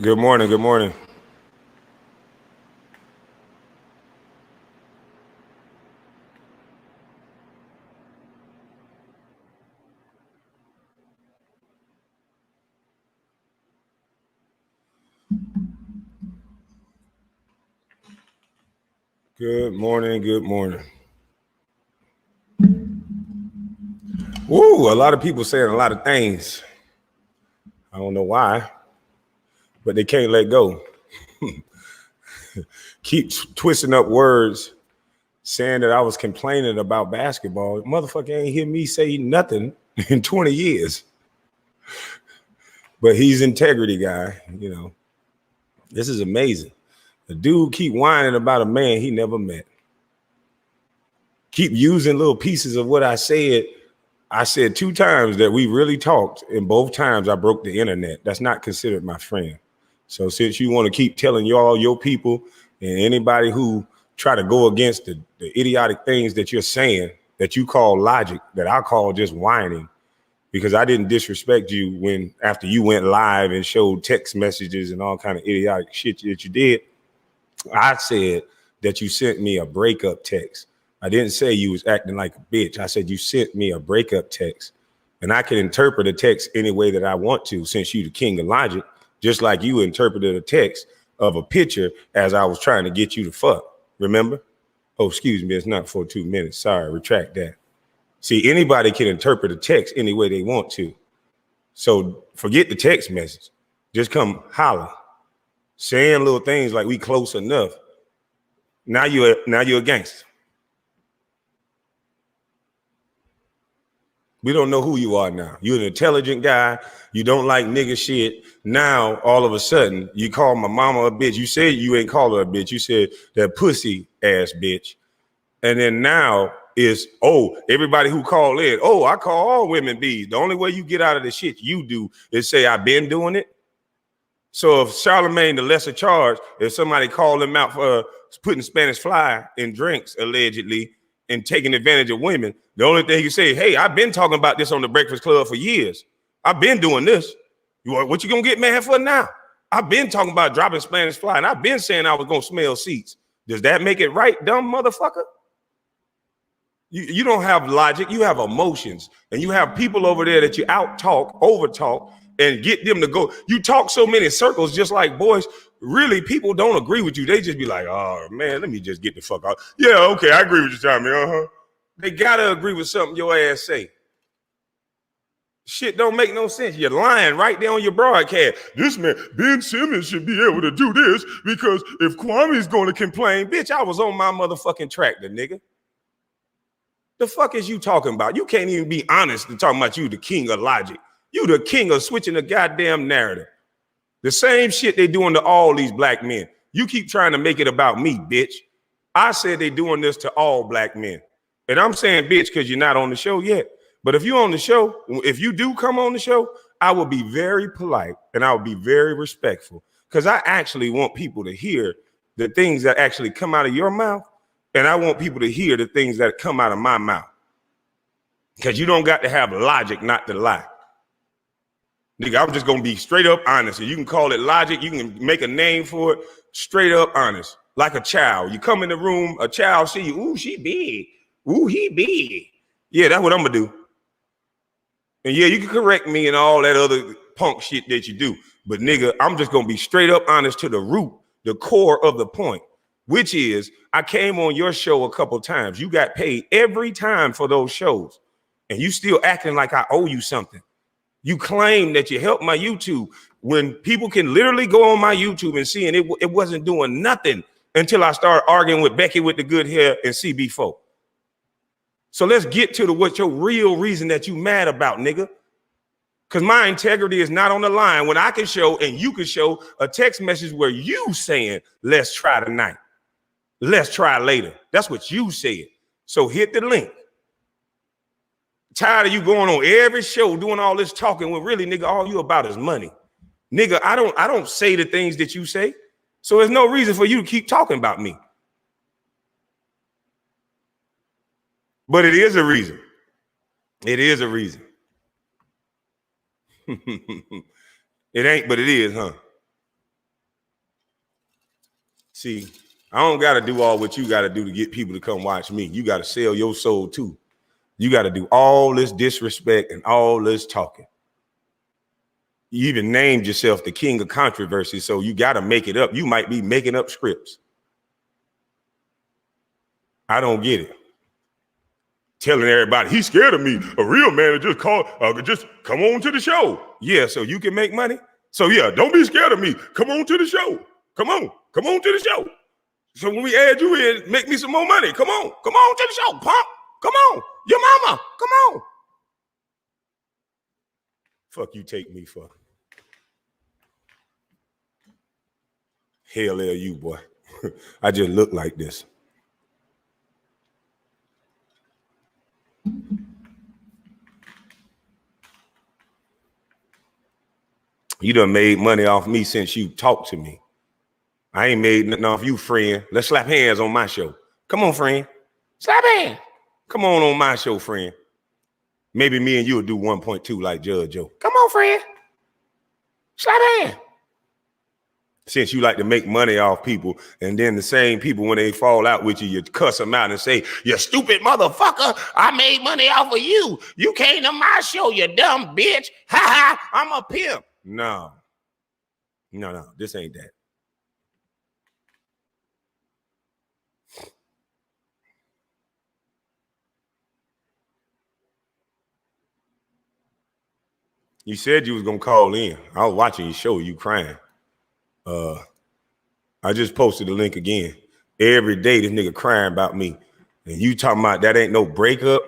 Good morning. Good morning. Good morning. Good morning. Woo! A lot of people saying a lot of things. I don't know why, but they can't let go. Keep twisting up words, saying that I was complaining about basketball. Motherfucker ain't hear me say nothing in 20 years. But he's integrity guy. This is amazing. The dude keep whining about a man he never met. Keep using little pieces of what I said. I said 2 times that we really talked, and both times I broke the internet. That's not considered my friend. So since you want to keep telling y'all, your people, and anybody who try to go against the idiotic things that you're saying, that you call logic, that I call just whining, because I didn't disrespect you when after you went live and showed text messages and all kind of idiotic shit that you did. I said that you sent me a breakup text. I didn't say you was acting like a bitch. I said you sent me a breakup text. And I can interpret a text any way that I want to, since you the king of logic, just like you interpreted a text of a picture as I was trying to get you to fuck. Remember? Oh, excuse me, it's not for 2 minutes. Sorry, retract that. See, anybody can interpret a text any way they want to. So forget the text message. Just come holler. Saying little things like we close enough. Now you're a gangster. We don't know who you are now. You're an intelligent guy. You don't like nigga shit. Now, all of a sudden, you call my mama a bitch. You said you ain't call her a bitch. You said that pussy ass bitch. And then now is, oh, everybody who call in, oh, I call all women bees. The only way you get out of the shit you do is say, I've been doing it. So if Charlemagne, the lesser charge, if somebody called him out for putting Spanish fly in drinks, allegedly, and taking advantage of women, the only thing he say, hey, I've been talking about this on the Breakfast Club for years. I've been doing this. What you gonna get mad for now? I've been talking about dropping Spanish fly, and I've been saying I was gonna smell seats. Does that make it right, dumb motherfucker? You don't have logic, you have emotions, and you have people over there that you out talk, over talk, and get them to go. You talk so many circles, just like boys. Really, people don't agree with you. They just be like, oh man, let me just get the fuck out. Yeah, okay, I agree with you, Tommy. They gotta agree with something your ass say. Shit don't make no sense. You're lying right there on your broadcast. This man, Ben Simmons, should be able to do this because if Kwame's going to complain, bitch, I was on my motherfucking tractor, nigga. The fuck is you talking about? You can't even be honest and talking about you the king of logic. You the king of switching the goddamn narrative. The same shit they doing to all these black men. You keep trying to make it about me, bitch. I said they doing this to all black men. And I'm saying bitch because you're not on the show yet. But if you're on the show, if you do come on the show, I will be very polite and I will be very respectful because I actually want people to hear the things that actually come out of your mouth. And I want people to hear the things that come out of my mouth. Because you don't got to have logic not to lie. Nigga, I'm just going to be straight up honest. And you can call it logic. You can make a name for it. Straight up honest. Like a child. You come in the room, a child see you. Ooh, she big. Ooh, he big. Yeah, that's what I'm going to do. And yeah, you can correct me and all that other punk shit that you do. But nigga, I'm just going to be straight up honest to the root, the core of the point, which is I came on your show a couple times. You got paid every time for those shows. And you still acting like I owe you something. You claim that you helped my YouTube when people can literally go on my YouTube and see, and it wasn't doing nothing until I started arguing with Becky with the good hair and CB4. So let's get to what's your real reason that you mad about, nigga. Because my integrity is not on the line when I can show and you can show a text message where you saying, let's try tonight. Let's try later. That's what you said. So hit the link. Tired of you going on every show doing all this talking when really, nigga, all you about is money. Nigga, I don't say the things that you say. So there's no reason for you to keep talking about me. But it is a reason. It is a reason. It ain't, but it is, huh? See, I don't got to do all what you got to do to get people to come watch me. You got to sell your soul too. You got to do all this disrespect and all this talking. You even named yourself the king of controversy, so you got to make it up. You might be making up scripts. I don't get it. Telling everybody he's scared of me. A real man just come on to the show. Yeah, so you can make money. So yeah, don't be scared of me. Come on to the show. Come on to the show. So when we add you in, make me some more money. Come on to the show, punk. Come on, your mama. Come on. Fuck you take me for. Hell you, boy. I just look like this. You done made money off me since you talked to me. I ain't made nothing off you, friend. Let's slap hands on my show. Come on, friend. Slap hands. Come on my show, friend. Maybe me and you will do 1.2 like Judge Joe. Come on, friend. Slap hands. Since you like to make money off people, and then the same people, when they fall out with you, you cuss them out and say, you stupid motherfucker, I made money off of you. You came to my show, you dumb bitch. Ha ha, I'm a pimp. No, this ain't that. You said you was gonna call in. I was watching your show, you crying. I just posted the link again. Every day this nigga crying about me. And you talking about that ain't no breakup.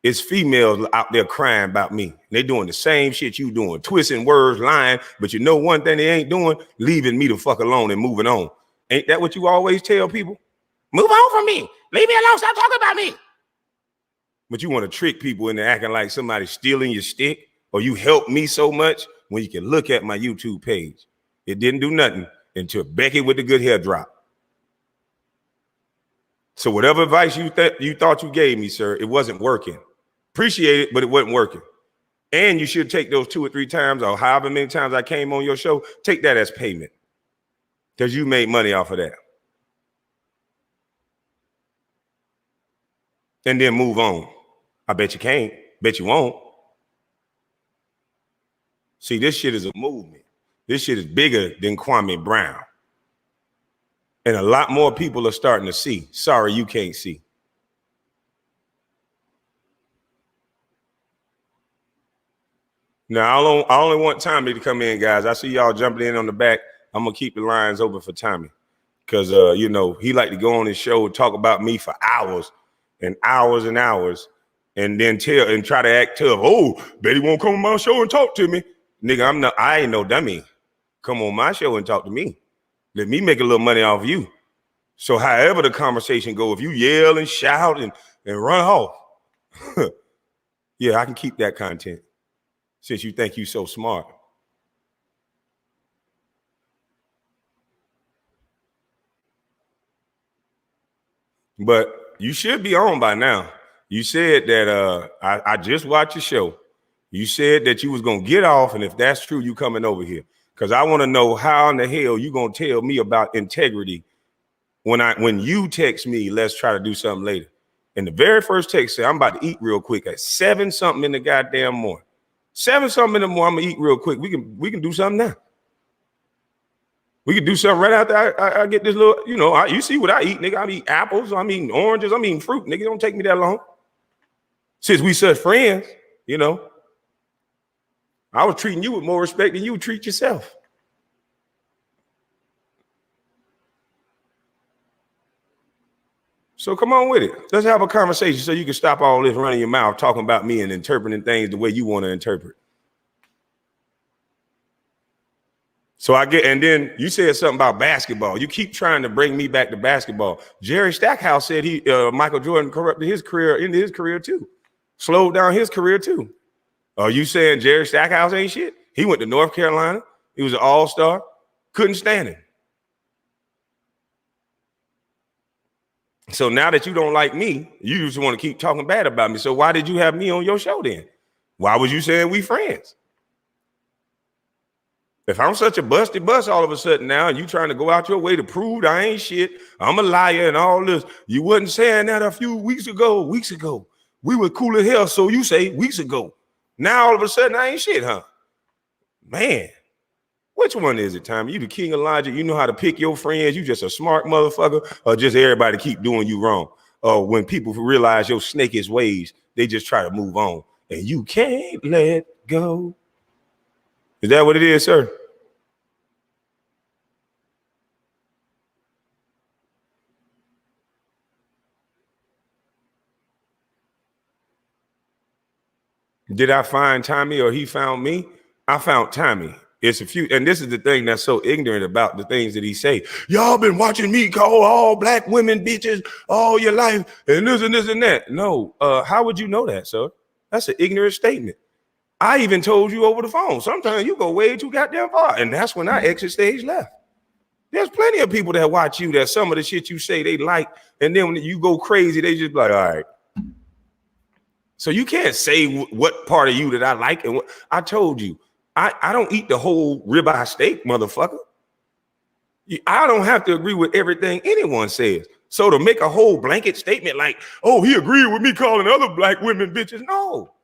It's females out there crying about me. They doing the same shit you doing, twisting words, lying. But you know one thing they ain't doing? Leaving me the fuck alone and moving on. Ain't that what you always tell people? Move on from me. Leave me alone. Stop talking about me. But you want to trick people into acting like somebody's stealing your stick, or you help me so much when you can look at my YouTube page. It didn't do nothing until Becky with the good hair drop. So whatever advice you thought you gave me, sir, it wasn't working. Appreciate it, but it wasn't working. And you should take those 2 or 3 times, or however many times I came on your show, take that as payment, because you made money off of that. And then move on. I bet you can't. Bet you won't. See, this shit is a movement. This shit is bigger than Kwame Brown. And a lot more people are starting to see. Sorry, you can't see. Now, I only want Tommy to come in, guys. I see y'all jumping in on the back. I'm going to keep the lines open for Tommy. Because, you know, he like to go on his show and talk about me for hours and hours and hours. And then try to act tough. Oh, Betty won't come on my show and talk to me. Nigga, I ain't no dummy. Come on my show and talk to me. Let me make a little money off you. So however the conversation go, if you yell and shout and run off, yeah, I can keep that content since you think you so smart. But you should be on by now. You said that I just watched your show. You said that you was going to get off, and if that's true, you coming over here. Because I want to know how in the hell you going to tell me about integrity when you text me, let's try to do something later. And the very first text said, I'm about to eat real quick at 7 something in the goddamn morning. 7 something in the morning, I'm going to eat real quick. We can do something now. We can do something right after I get this little, you know, you see what I eat, nigga. I eat apples, I'm eating oranges, I'm eating fruit, nigga. It don't take me that long. Since we such friends, you know. I was treating you with more respect than you would treat yourself. So come on with it. Let's have a conversation so you can stop all this running your mouth, talking about me and interpreting things the way you want to interpret. So and then you said something about basketball. You keep trying to bring me back to basketball. Jerry Stackhouse said Michael Jordan corrupted his career, into his career too. Slowed down his career too. Are you saying Jerry Stackhouse ain't shit? He went to North Carolina. He was an all-star. Couldn't stand him. So now that you don't like me, you just want to keep talking bad about me. So why did you have me on your show then? Why was you saying we friends? If I'm such a busty bus all of a sudden now, and you trying to go out your way to prove I ain't shit, I'm a liar and all this, you wasn't saying that a few weeks ago. We were cool as hell, so you say weeks ago. Now all of a sudden I ain't shit, huh? Man, which one is it, Tommy? You the king of logic. You know how to pick your friends. You just a smart motherfucker, or just everybody keep doing you wrong? Or when people realize your snakish ways, they just try to move on, and you can't let go. Is that what it is, sir? Did I find Tommy or he found me? I found Tommy. It's a few, and this is the thing that's so ignorant about the things that he say. Y'all been watching me call all black women bitches all your life, and this and this and that. No, how would you know that, sir? That's an ignorant statement. I even told you over the phone. Sometimes you go way too goddamn far, and that's when I exit stage left. There's plenty of people that watch you that some of the shit you say they like, and then when you go crazy, they just be like, all right. So you can't say what part of you that I like. And what I told you, I don't eat the whole ribeye steak, motherfucker. I don't have to agree with everything anyone says. So to make a whole blanket statement like, oh, he agreed with me calling other black women bitches. No.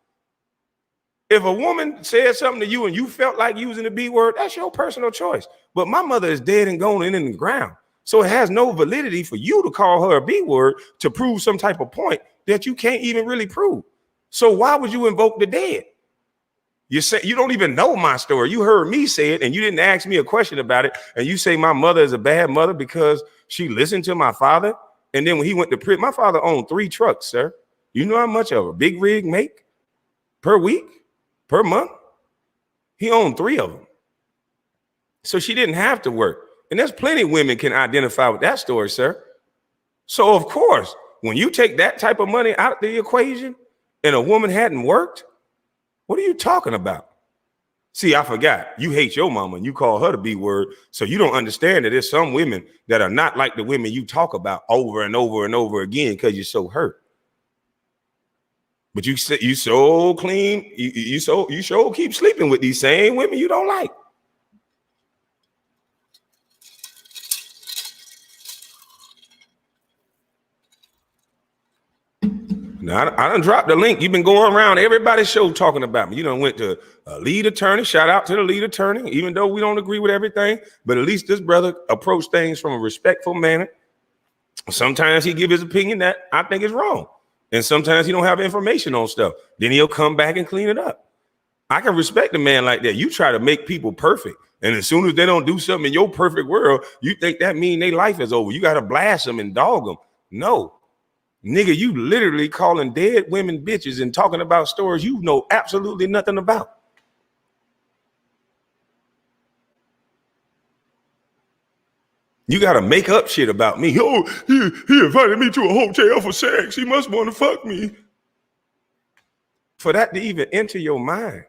If a woman said something to you and you felt like using the B word, that's your personal choice. But my mother is dead and gone and in the ground. So it has no validity for you to call her a B word to prove some type of point that you can't even really prove. So why would you invoke the dead? You say you don't even know my story. You heard me say it and you didn't ask me a question about it. And you say my mother is a bad mother because she listened to my father. And then when he went to prison, my father owned 3 trucks, sir. You know how much of a big rig make per week, per month? He owned 3 of them. So she didn't have to work. And there's plenty of women can identify with that story, sir. So of course, when you take that type of money out of the equation and a woman hadn't worked, what are you talking about? See, I forgot. You hate your mama and you call her the B word. So you don't understand that there's some women that are not like the women you talk about over and over and over again because you're so hurt. But you so clean, you so keep sleeping with these same women you don't like. Now, I done dropped the link. You've been going around everybody's show talking about me. You done went to a lead attorney. Shout out to the lead attorney, even though we don't agree with everything. But at least this brother approached things from a respectful manner. Sometimes he give his opinion that I think is wrong. And sometimes he don't have information on stuff. Then he'll come back and clean it up. I can respect a man like that. You try to make people perfect. And as soon as they don't do something in your perfect world, you think that means their life is over. You got to blast them and dog them. No. Nigga, you literally calling dead women bitches and talking about stories you know absolutely nothing about. You got to make up shit about me. Oh, he invited me to a hotel for sex. He must want to fuck me. For that to even enter your mind.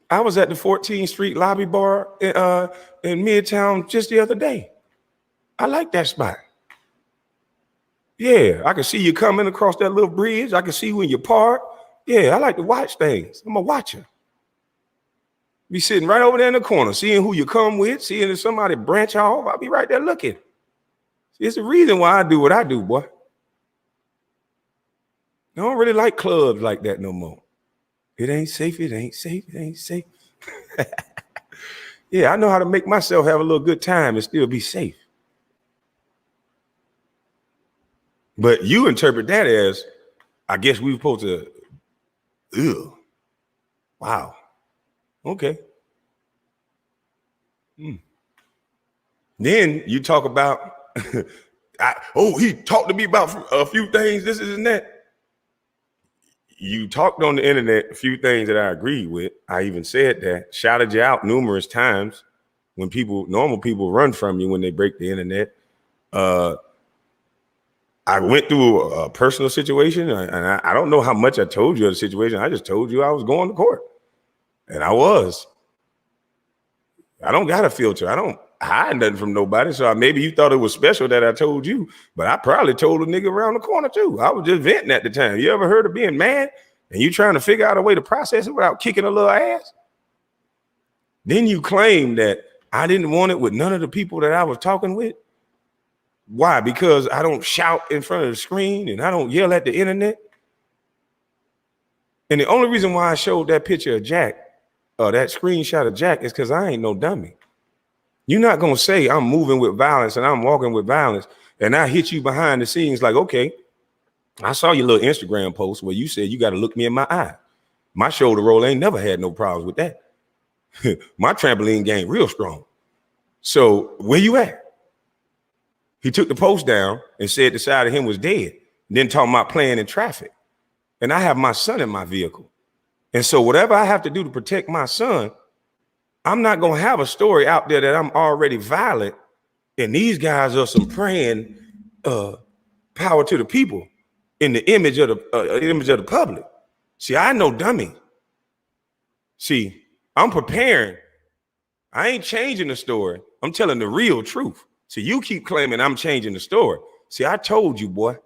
I was at the 14th Street Lobby Bar in Midtown just the other day. I like that spot. Yeah, I can see you coming across that little bridge. I can see when you park. Yeah, I like to watch things. I'm a watcher. Be sitting right over there in the corner, seeing who you come with, seeing if somebody branch off. I'll be right there looking. It's the reason why I do what I do, boy. I don't really like clubs like that no more. It ain't safe. It ain't safe. It ain't safe. Yeah, I know how to make myself have a little good time and still be safe. But you interpret that as, I guess we were supposed to, ew. Wow. Okay. Then you talk about, he talked to me about a few things, this and that. You talked on the internet a few things that I agreed with. I even said that, shouted you out numerous times when normal people run from you when they break the internet. I went through a personal situation, and I don't know how much I told you of the situation. I just told you I was going to court, and I was. I don't got a filter. I don't hide nothing from nobody. So maybe you thought it was special that I told you, but I probably told a nigga around the corner too. I was just venting at the time. You ever heard of being mad and you trying to figure out a way to process it without kicking a little ass. Then you claim that I didn't want it with none of the people that I was talking with. Why? Because I don't shout in front of the screen and I don't yell at the internet. And the only reason why I showed that picture of Jack, that screenshot of Jack, is because I ain't no dummy. You're not going to say I'm moving with violence and I'm walking with violence and I hit you behind the scenes like, okay, I saw your little Instagram post where you said you got to look me in my eye. My shoulder roll ain't never had no problems with that. My trampoline game real strong. So where you at? He took the post down and said the side of him was dead. Then talking about playing in traffic. And I have my son in my vehicle. And so whatever I have to do to protect my son, I'm not going to have a story out there that I'm already violent. And these guys are some praying power to the people in the image of the public. See, I know dummy. See, I'm preparing. I ain't changing the story. I'm telling the real truth. So you keep claiming I'm changing the story. See, I told you, boy,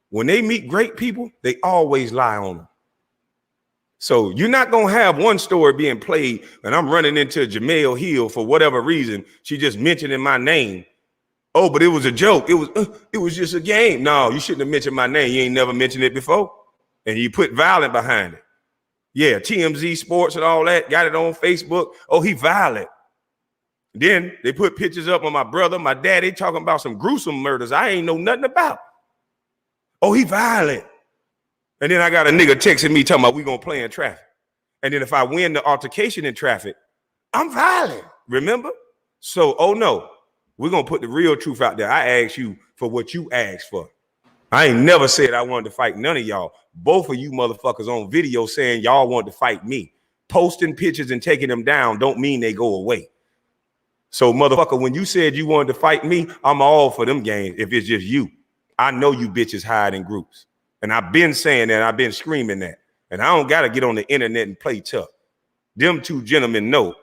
when they meet great people, they always lie on them. So you're not going to have one story being played and I'm running into Jamel Hill for whatever reason. She just mentioning my name. Oh, but it was a joke. It was just a game. No, you shouldn't have mentioned my name. You ain't never mentioned it before. And you put violent behind it. Yeah, TMZ Sports and all that, got it on Facebook. Oh, he violent. Then they put pictures up of my brother, my daddy, talking about some gruesome murders I ain't know nothing about. Oh, he violent. And then I got a nigga texting me talking about we gonna play in traffic. And then if I win the altercation in traffic, I'm violent, remember? So, oh no, we're gonna put the real truth out there. I asked you for what you asked for. I ain't never said I wanted to fight none of y'all. Both of you motherfuckers on video saying y'all want to fight me. Posting pictures and taking them down don't mean they go away. So motherfucker, when you said you wanted to fight me, I'm all for them games if it's just you. I know you bitches hide in groups. And I've been saying that, I've been screaming that. And I don't got to get on the internet and play tough. Them two gentlemen know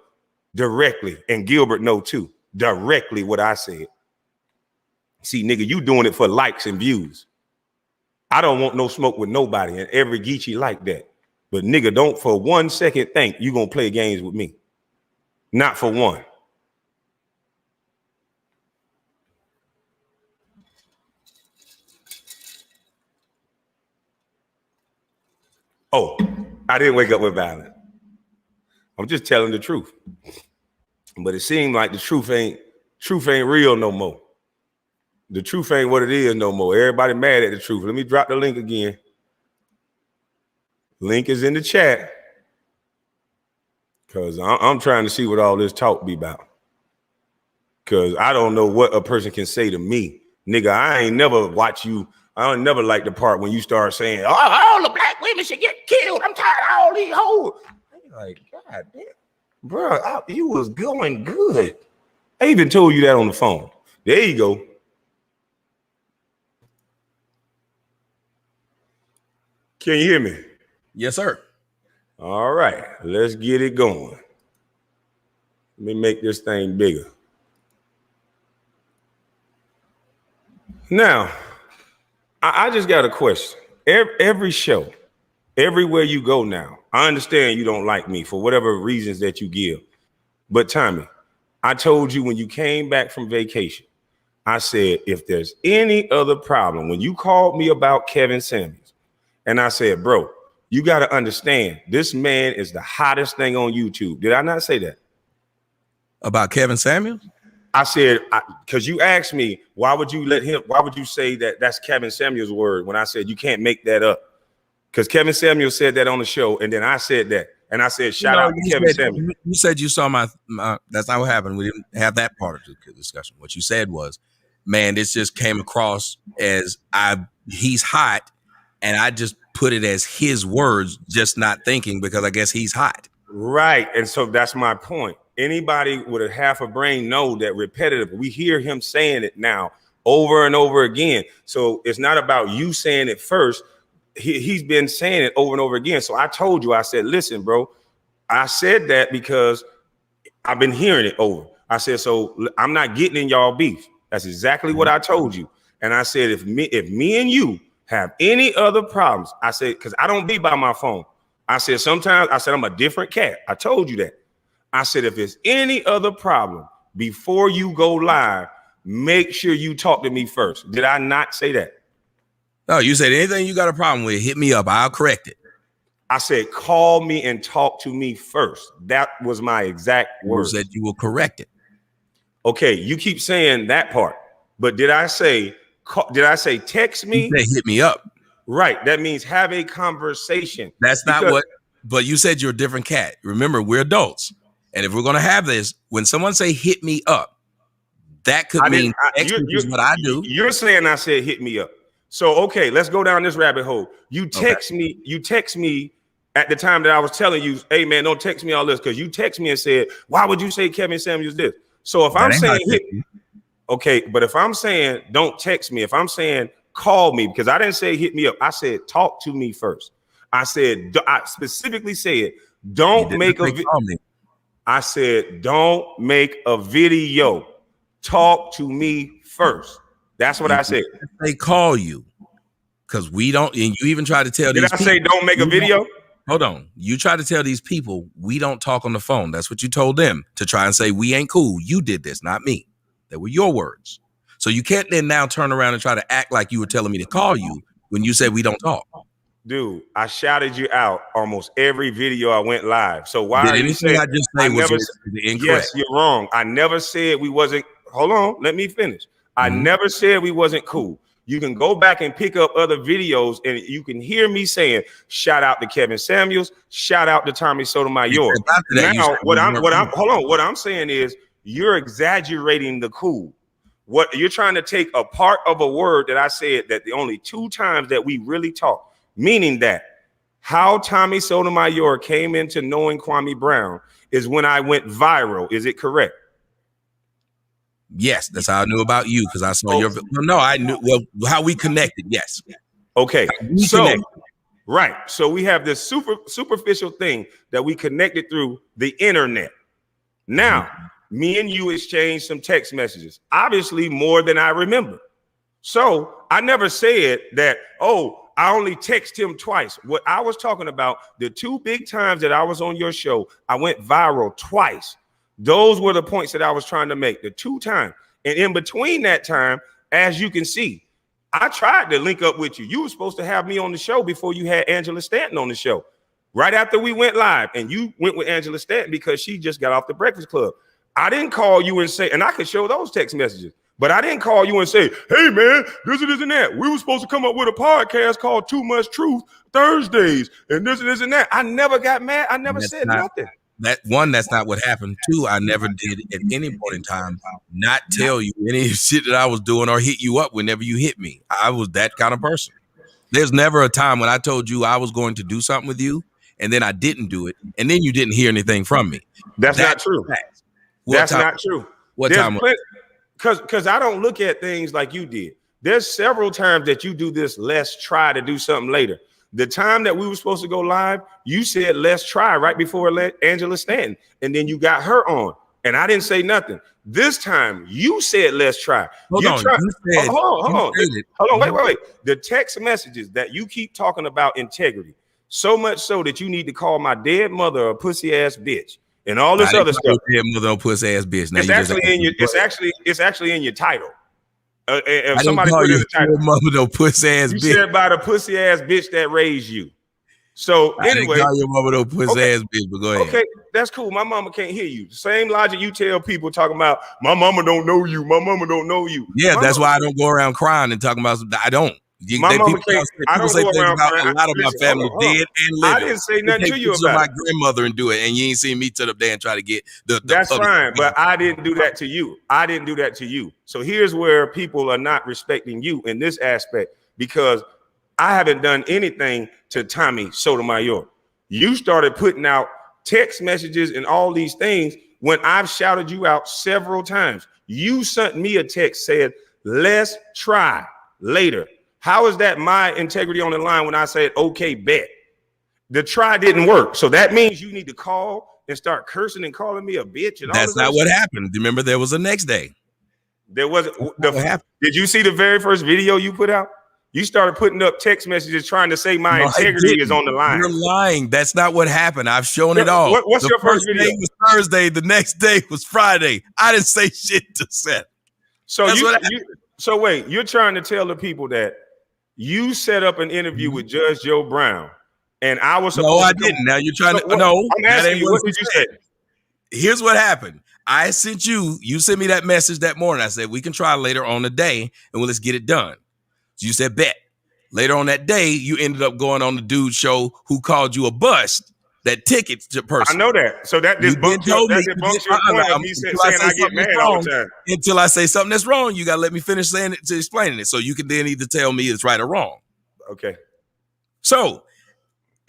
directly, and Gilbert know too, directly what I said. See, nigga, you doing it for likes and views. I don't want no smoke with nobody, and every Geechee like that. But nigga, don't for 1 second think you gonna play games with me. Not for one. Oh, I didn't wake up with violence. I'm just telling the truth. But it seemed like the truth ain't real no more. The truth ain't what it is no more. Everybody mad at the truth. Let me drop the link again. Link is in the chat. Because I'm trying to see what all this talk be about. Because I don't know what a person can say to me. Nigga, I ain't never watch you. I don't never like the part when you start saying, oh, all the black women should get killed. I'm tired of all these hoes. I'm like, God damn. Bro, you was going good. I even told you that on the phone. There you go. Can you hear me? Yes, sir. All right, let's get it going. Let me make this thing bigger. Now, I just got a question. Every show, everywhere you go now, I understand you don't like me for whatever reasons that you give. But Tommy, I told you when you came back from vacation, I said, if there's any other problem, when you called me about Kevin Samuels, and I said, bro, you got to understand, this man is the hottest thing on YouTube. Did I not say that? About Kevin Samuels? I said, because you asked me, why would you say that that's Kevin Samuels' word when I said you can't make that up? Because Kevin Samuels said that on the show, and then I said that. And I said, shout out to Kevin Samuels. You said you saw my that's not what happened. We didn't have that part of the discussion. What you said was, man, this just came across as he's hot, and I just put it as his words, just not thinking because I guess he's hot. Right. And so that's my point. Anybody with a half a brain know that repetitive. We hear him saying it now over and over again. So it's not about you saying it first. He's been saying it over and over again. So I told you, I said, listen, bro, I said that because I've been hearing it over. I said, so I'm not getting in y'all beef. That's exactly what I told you. And I said, if me and you have any other problems, I said, because I don't be by my phone. I said, sometimes, I said, I'm a different cat. I told you that. I said, if there's any other problem before you go live, make sure you talk to me first. Did I not say that? No, you said anything you got a problem with, hit me up. I'll correct it. I said, call me and talk to me first. That was my exact words. You said you will correct it. Okay, you keep saying that part, but did I say text me? You said hit me up. Right. That means have a conversation. That's not what, but you said you're a different cat. Remember, we're adults. And if we're going to have this, when someone say hit me up, that could mean text, which is what I do. You're saying I said hit me up. So, okay, let's go down this rabbit hole. You text me at the time that I was telling you, hey man, don't text me all this, because you text me and said, why would you say Kevin Samuels this? So if I'm saying okay, but if I'm saying don't text me, if I'm saying call me, because I didn't say hit me up, I said talk to me first. I specifically said don't make a video. I said don't make a video. Talk to me first. That's what I said. They call you because we don't, and you even try to tell these people. Did I say don't make a video? Hold on. You try to tell these people we don't talk on the phone. That's what you told them, to try and say we ain't cool. You did this, not me. They were your words. So you can't then now turn around and try to act like you were telling me to call you when you said we don't talk. Dude, I shouted you out almost every video I went live. So why are you saying I just say was incorrect? Yes, you're wrong. I never said we wasn't. Hold on, let me finish. I never said we wasn't cool. You can go back and pick up other videos and you can hear me saying, shout out to Kevin Samuels, shout out to Tommy Sotomayor. Now, what I'm saying is you're exaggerating the cool. What you're trying to take a part of a word that I said that the only 2 times that we really talked, meaning that how Tommy Sotomayor came into knowing Kwame Brown is when I went viral. Is it correct? Yes, that's how I knew about you, because I saw your. No, I knew how we connected. Yes. Okay. Right. So we have this superficial thing that we connected through the internet. Now, me and you exchanged some text messages, obviously more than I remember. So I never said that, oh, I only text him twice. What I was talking about, the 2 big times that I was on your show, I went viral twice. Those were the points that I was trying to make, the 2 times. And in between that time, as you can see, I tried to link up with you. You were supposed to have me on the show before you had Angela Stanton on the show. Right after we went live, and you went with Angela Stanton because she just got off the Breakfast Club. I didn't call you and say, and I could show those text messages, but I didn't call you and say, hey man, this and that. We were supposed to come up with a podcast called Too Much Truth Thursdays and this and that. I never got mad. I never said nothing. That's not what happened. 2, I never did at any point in time not tell you any shit that I was doing or hit you up whenever you hit me. I was that kind of person. There's never a time when I told you I was going to do something with you and then I didn't do it and then you didn't hear anything from me. That's not true. That's not true. What time? Because I don't look at things like you did. There's several times that you do this, let's try to do something later. The time that we were supposed to go live, you said, let's try right before Angela Stanton. And then you got her on. And I didn't say nothing. This time you said, let's try. Hold on. Wait. The text messages that you keep talking about integrity, so much so that you need to call my dead mother a pussy ass bitch and all this other stuff. Dead mother, a pussy ass bitch. Now it's actually in your title. If I somebody put in the title, mother, no pussy ass you bitch. said by the pussy ass bitch that raised you. So anyway, I didn't call your mama no pussy ass bitch, but go ahead. Okay, that's cool. My mama can't hear you. Same logic you tell people talking about my mama don't know you. My mama don't know you. Yeah, that's why I don't go around crying and talking about. I don't. My mama can't. I don't go around crying. A lot of my family dead and living. I didn't say nothing to you about my grandmother and do it, and you ain't seen me sit up there and try to get the that's fine, but I didn't do that to you. I didn't do that to you. So here's where people are not respecting you in this aspect, because I haven't done anything to Tommy Sotomayor. You started putting out text messages and all these things when I've shouted you out several times. You sent me a text said, let's try later. How is that my integrity on the line when I said, okay, bet? The try didn't work. So that means you need to call and start cursing and calling me a bitch. And that's not what happened. Remember, there was a next day. There was. Did you see the very first video you put out? You started putting up text messages trying to say my integrity is on the line. You're lying. That's not what happened. I've shown it all. What's your first video? Day was Thursday. The next day was Friday. I didn't say shit to Seth. So so wait, you're trying to tell the people that you set up an interview with Judge Joe Brown, and I was supposed No, I didn't. Now you're trying to. No, I'm asking you. What did you say? Here's what happened. I sent you sent me that message that morning. I said, we can try later on the day and let's get it done. So you said, bet. Later on that day, you ended up going on the dude show who called you a bust. That ticket person. I know that. So that debunks your point of me saying I get mad all the time. Until I say something that's wrong, you got to let me finish saying it to explaining it. So you can then either tell me it's right or wrong. Okay. So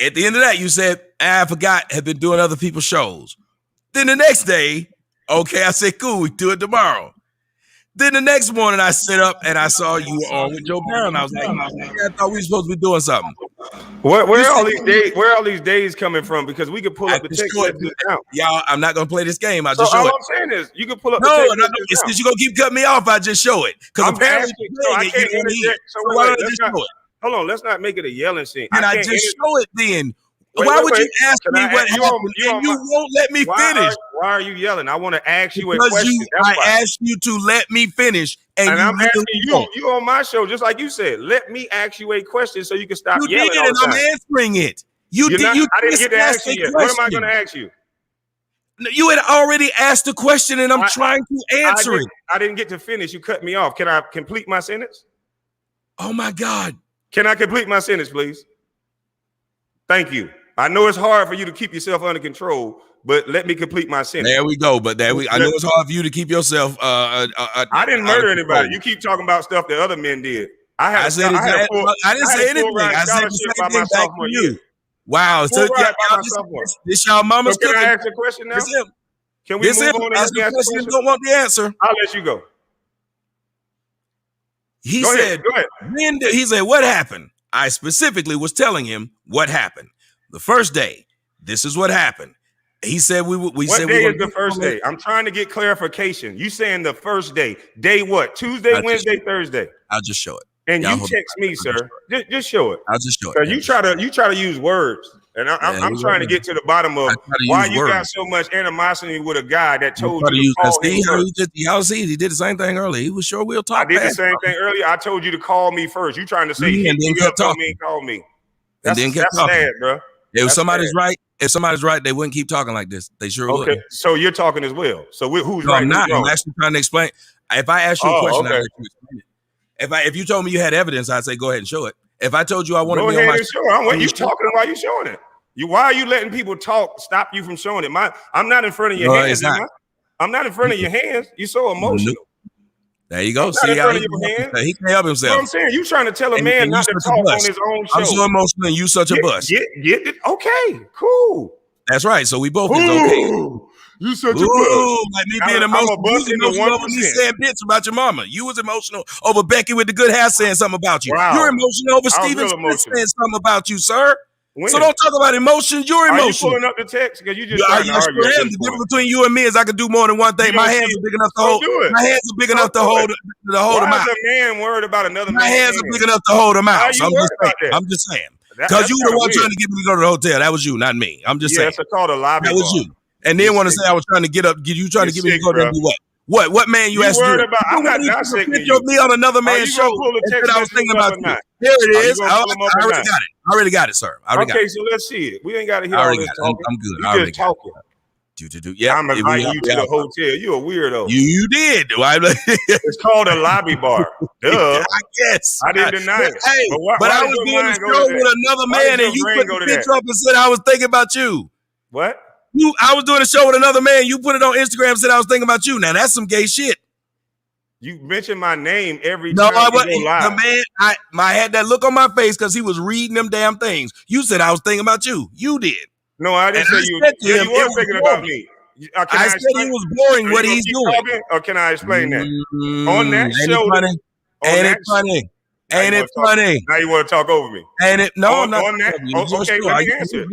at the end of that, you said, I forgot, had been doing other people's shows. Then the next day, okay, I said, cool, we do it tomorrow. Then the next morning I sit up and I saw you were on with Joe Brown. I was like, I thought we were supposed to be doing something. Where are all these days coming from? Because we could pull up the text messages now. Y'all, I'm not gonna play this game. I'll just show all it. I'm saying is you can pull up the text messages. It's because you're gonna keep cutting me off. I just show it. Because apparently I can't interject. So why don't I just show it? Hold on, let's not make it a yelling scene. And I just show it then. Why would you ask me what happened and you won't let me finish? Why are you yelling? I want to ask you a question. I asked you to let me finish, and I'm asking you on my show, just like you said. Let me ask you a question so you can stop yelling. You did, and I'm answering it. I didn't get to ask you yet. What am I going to ask you? You had already asked the question, and I'm trying to answer it. I didn't get to finish. You cut me off. Can I complete my sentence? Oh my God! Can I complete my sentence, please? Thank you. I know it's hard for you to keep yourself under control, but let me complete my sentence. There we go. But I know it's hard for you to keep yourself. I didn't murder anybody. You keep talking about stuff that other men did. I didn't say anything. I said the same thing back to you. Wow. So this y'all mama's cooking. Can I ask a question now? Can we move on and ask the question? Don't want the answer. I'll let you go. He said, he said, what happened? I specifically was telling him what happened. The first day, this is what happened. He said what day is the first day? I'm trying to get clarification. You saying the first day? Day what? Tuesday, Wednesday, Thursday? I'll just show it. And you text me, sir. Just show it. I'll just show it. You try to use words, and I'm trying to get to the bottom of why you got so much animosity with a guy that told you to call me first. Y'all see, he did the same thing earlier. He was sure we'll talk. I did the same thing earlier. I told you to call me first. You trying to say hit me up, call me. That's sad, bro. If somebody's right, they wouldn't keep talking like this. They sure would. Okay, so you're talking as well. So who's right? I'm not. I'm actually trying to explain. If I ask you a question, I'll let you explain it. If you told me you had evidence, I'd say go ahead and show it. If I told you I wanted to be on my show, what you talking about? You showing it? Why are you letting people stop you from showing it? I'm not in front of your hands. I'm not in front of your hands. You're so emotional. There you go. See how he can't help himself. You know what I'm saying? You trying to tell a man not to talk on his own show. I'm so emotional and you such a bust. Get it? Okay, cool. That's right. So we both is okay. You such a bust. Like me being emotional. You was emotional over me saying bitch about your mama. You was emotional over Becky with the good hair saying something about you. Wow. You're emotional over Steven Smith saying something about you, sir. So don't talk about emotions. You're emotional. Are you pulling up the text? Because you just trying to argue. The difference between you and me is I can do more than one thing. My hands are big enough to hold. My hands are big enough to hold them out. Why is a man worried about another man? My hands are big enough to hold them out. So I'm just saying. Because you were the one trying to get me to go to the hotel. That was you, not me. I'm just saying. That's called a lobby. That was you. And then want to say I was trying to get you trying to get me to go there and do what? What man you asked to do? I'm not dissecting you. Me on another man's show. I was thinking about you. Here it is. I already got it, sir. Okay, so let's see it. We ain't got to hear all this talking. I'm good. You just talking. Yeah, I'm inviting you to the hotel. You a weirdo. You did. It's called a lobby bar. Duh. I guess. I didn't deny it. Hey, but I was doing a show with another man, and you put the picture up and said I was thinking about you. What? I was doing a show with another man. You put it on Instagram and said I was thinking about you. Now that's some gay shit. You mentioned my name every time you go live. The man, I had that look on my face because he was reading them damn things. You said I was thinking about you. You did. No, I didn't say you. Yeah, you were thinking about me. I said he was boring what he's doing. Or can I explain that? On that show. Ain't it funny? Ain't it funny? Now you want to talk over me. Ain't it? No, on that. Okay, let me answer.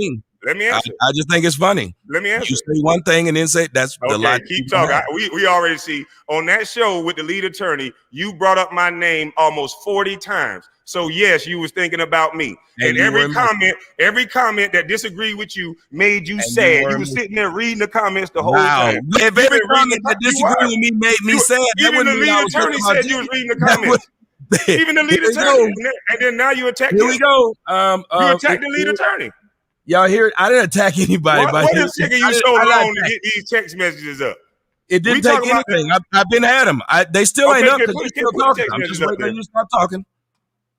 Let me answer. I just think it's funny. Let me answer. You say one thing and then say that's the Okay, logic. keep talking. We already see on that show with the lead attorney, you brought up my name almost 40 times. So yes, you was thinking about me. And every comment that disagreed with you made you sad. You was sitting there reading the comments the whole time. If every comment that disagreed with me made me sad, that even the wouldn't mean I lead was attorney about said you was reading the comments. Even the lead attorney. And then now you attack him. Here we go. You attack the lead attorney. Y'all hear it? I didn't attack anybody. What is taking you so long to get these text messages up? It didn't take anything. I've been at them. They still ain't up because you're still talking. I'm just waiting on you to stop talking.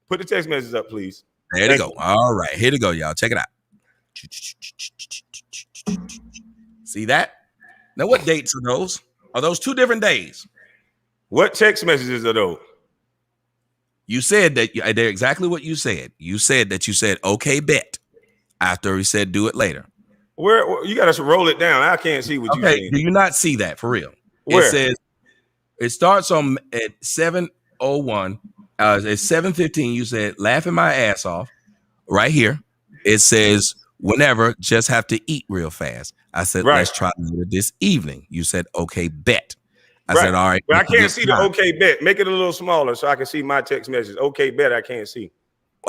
Put the text messages up, please. There they go. All right. Here to go, y'all. Check it out. See that? Now, what dates are those? Are those 2 different days? What text messages are those? You said that they're exactly what you said. You said that you said, okay, bet. After he said, do it later. Where you got to roll it down. I can't see what you saying. Do you not see that for real? Where? It says it starts on at 7:01. It's 7:15. You said laughing my ass off. Right here. It says whenever, just have to eat real fast. I said, let's try later this evening. You said, okay, bet. I said, all right. But I can't see the okay bet. Make it a little smaller so I can see my text message. Okay, bet I can't see.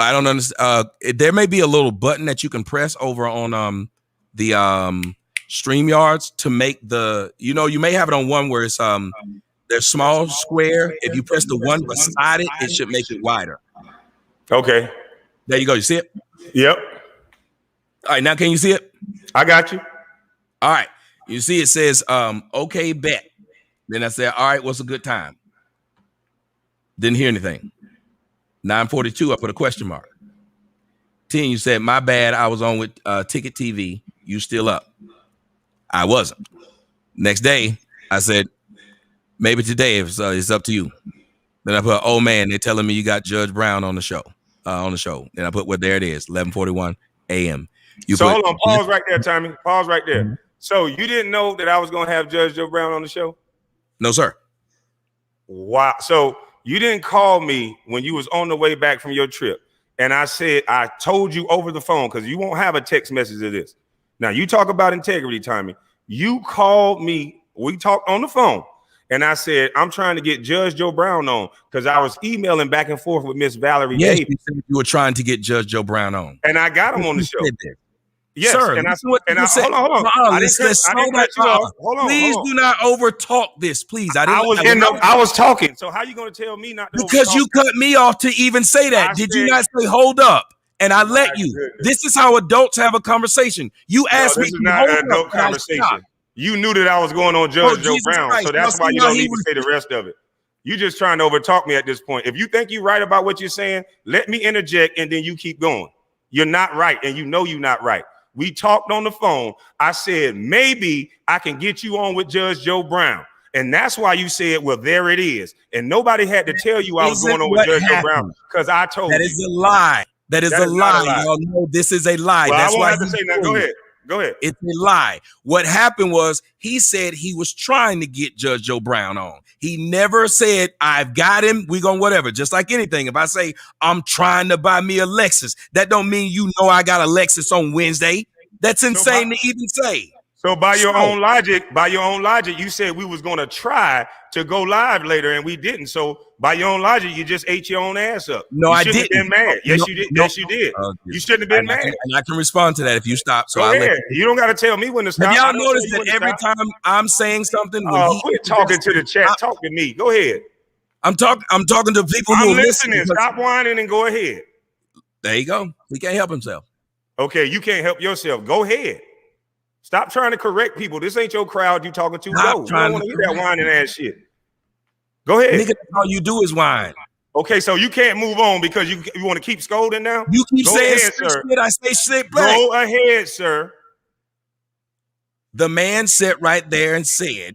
I don't understand. There may be a little button that you can press over on the StreamYards to make the, you may have it on one where it's there's small square. If you press the one beside it, it should make it wider. Okay. There you go. You see it? Yep. All right, now can you see it? I got you. All right. You see it says okay, bet. Then I said, all right, what's a good time? Didn't hear anything. 9:42, I put a question mark. 10, you said, my bad, I was on with Ticket TV. You still up? I wasn't. Next day, I said, maybe today if it's up to you. Then I put, oh man, they're telling me you got Judge Brown on the show. Then I put, well, there it is, 11:41 a.m. Hold on, pause right there, Tommy. Pause right there. Mm-hmm. So you didn't know that I was going to have Judge Joe Brown on the show? No, sir. Wow. So you didn't call me when you was on the way back from your trip. And I said, I told you over the phone because you won't have a text message of this. Now, you talk about integrity, Tommy. You called me. We talked on the phone. And I said, I'm trying to get Judge Joe Brown on because I was emailing back and forth with Miss Valerie Davis. You said you were trying to get Judge Joe Brown on. And I got him on the show. Yes, sir. And hold on. Please do not overtalk this, please. I was talking. So how are you going to tell me not to? Because you cut me off to even say that. Did you not say hold up? And I let you. Goodness. This is how adults have a conversation. You asked me. This is not an adult conversation. You knew that I was going on Judge Joe Brown, Christ. So that's why you don't need to say the rest of it. You're just trying to overtalk me at this point. If you think you're right about what you're saying, let me interject and then you keep going. You're not right, and you know you're not right. We talked on the phone. I said, maybe I can get you on with Judge Joe Brown. And that's why you said, well, there it is. And nobody had to tell you I was going on with Judge Joe Brown because I told you. That is a lie. That is a lie. Y'all know this is a lie. Well, that's why I won't have to say that. Go ahead. Go ahead. It's a lie. What happened was he said he was trying to get Judge Joe Brown on. He never said, I've got him. We going whatever. Just like anything. If I say I'm trying to buy me a Lexus, that don't mean you know I got a Lexus on Wednesday. That's insane to even say. So by your own logic, you said we was going to try to go live later and we didn't. So by your own logic, you just ate your own ass up. No, I didn't. Have been mad. Yes, you did. Yes, you did. You shouldn't have been mad. And I can respond to that if you stop. So go ahead. You don't got to tell me when to stop. Have y'all noticed that every time I'm saying something, quit talking to the chat. Talk to me. Go ahead. I'm talking to people who are listening. Stop whining and go ahead. There you go. He can't help himself. Okay, you can't help yourself. Go ahead. Stop trying to correct people. This ain't your crowd you talking to. Go. You don't want to hear that whining ass shit. Go ahead. Nigga, all you do is whine. Okay, so you can't move on because you want to keep scolding now? You keep saying shit. I say shit back. Go ahead, sir. The man sat right there and said,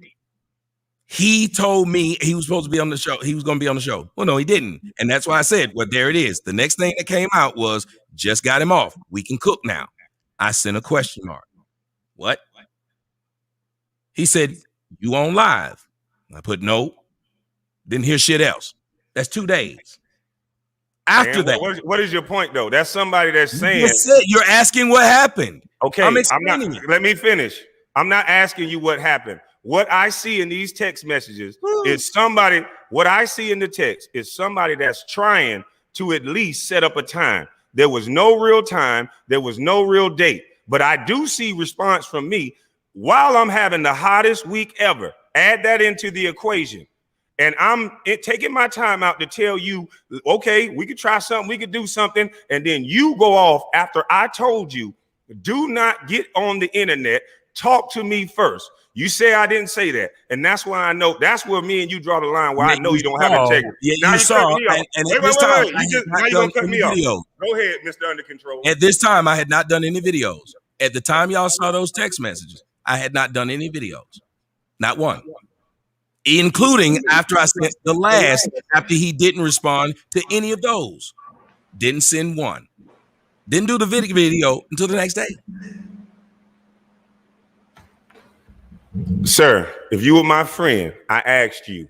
he told me he was supposed to be on the show. He was going to be on the show. Well, no, he didn't. And that's why I said, well, there it is. The next thing that came out was, just got him off. We can cook now. I sent a question mark. What? He said, you on live? I put no. Didn't hear shit else. That's 2 days. After And that, what is your point though? That's somebody that's saying, you're asking what happened. okay, I'm I'm not. explaining it. Let me finish. I'm not asking you what happened. What I see in these text messages is somebody. What I see in the text is somebody that's trying to at least set up a time. There was no real time. There was no real date. But I do see response from me while I'm having the hottest week ever. Add that into the equation. And I'm taking my time out to tell you, okay, we could try something, we could do something. And then you go off after I told you, do not get on the internet. Talk to me first. You say I didn't say that. And that's why I know, that's where me and you draw the line where I know you don't have integrity. Yeah, Now you saw. And at this time, now you're going to cut me off. Go ahead, Mr. Under Control. At this time, I had not done any videos. At the time y'all saw those text messages, I had not done any videos. Not one. Including after I sent the last, after he didn't respond to any of those. Didn't send one. Didn't do the video until the next day. Sir, if you were my friend, I asked you,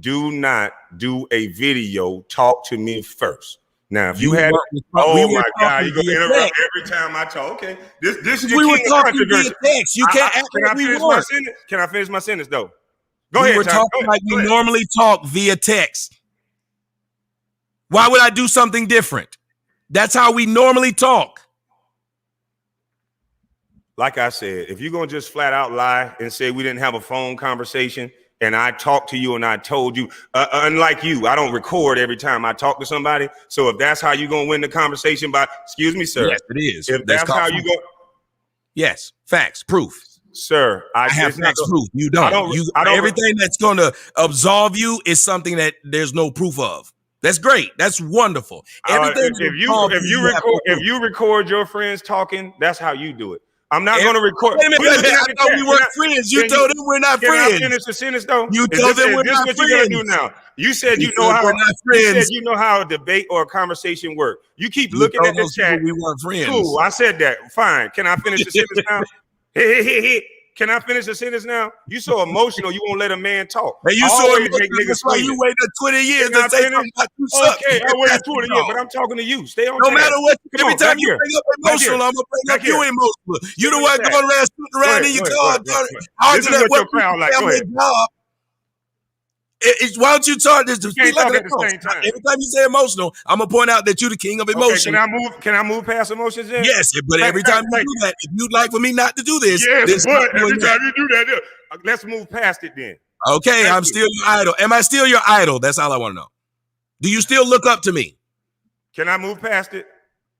do not do a video. Talk to me first. Now, if you had, oh my God, you're gonna interrupt every time I talk. Okay, this is your king of controversy. You can't act like we weren't. Can I finish my sentence though? Go ahead. We're talking like we normally talk via text. Why would I do something different? That's how we normally talk. Like I said, if you're gonna just flat out lie and say we didn't have a phone conversation and I talked to you and I told you, unlike you, I don't record every time I talk to somebody. So if that's how you're gonna win the conversation by, excuse me, sir. Yes, it is. If that's how you go. Yes, facts, proof. Sir, I have facts, proof. You don't. I don't. Everything that's going to absolve you is something that there's no proof of. That's great. That's wonderful. Everything. If you record your friends talking, that's how you do it. I'm not going to record. Wait a minute, I thought we weren't friends. You told them we're not friends. Can I finish the sentence though? You told them we're not friends. What you gonna do now? You said you know how. You said you know how a debate or a conversation works. You keep looking at the chat. We weren't friends. Cool. I said that. Fine. Can I finish the sentence now? Hey. Can I finish the sentence now? You so emotional, you won't let a man talk. Hey, you so emotional, that's why you waited 20 years to say something about you suck. Okay, I waited 20 years, but I'm talking to you. Stay on No matter what, every time you bring up emotional, I'm going to bring up you emotional. You the one going around, sitting around in your car. This is what your crowd like. Go ahead. Why don't you talk this? You can't talk at the same time. Every time you say emotional, I'm gonna point out that you're the king of emotion. Okay, can I move past emotions then? Yes, but every time you do that, if you'd like for me not to do this, yes, but every time you do that, let's move past it then. Okay, I'm still your idol. Am I still your idol? That's all I want to know. Do you still look up to me? Can I move past it?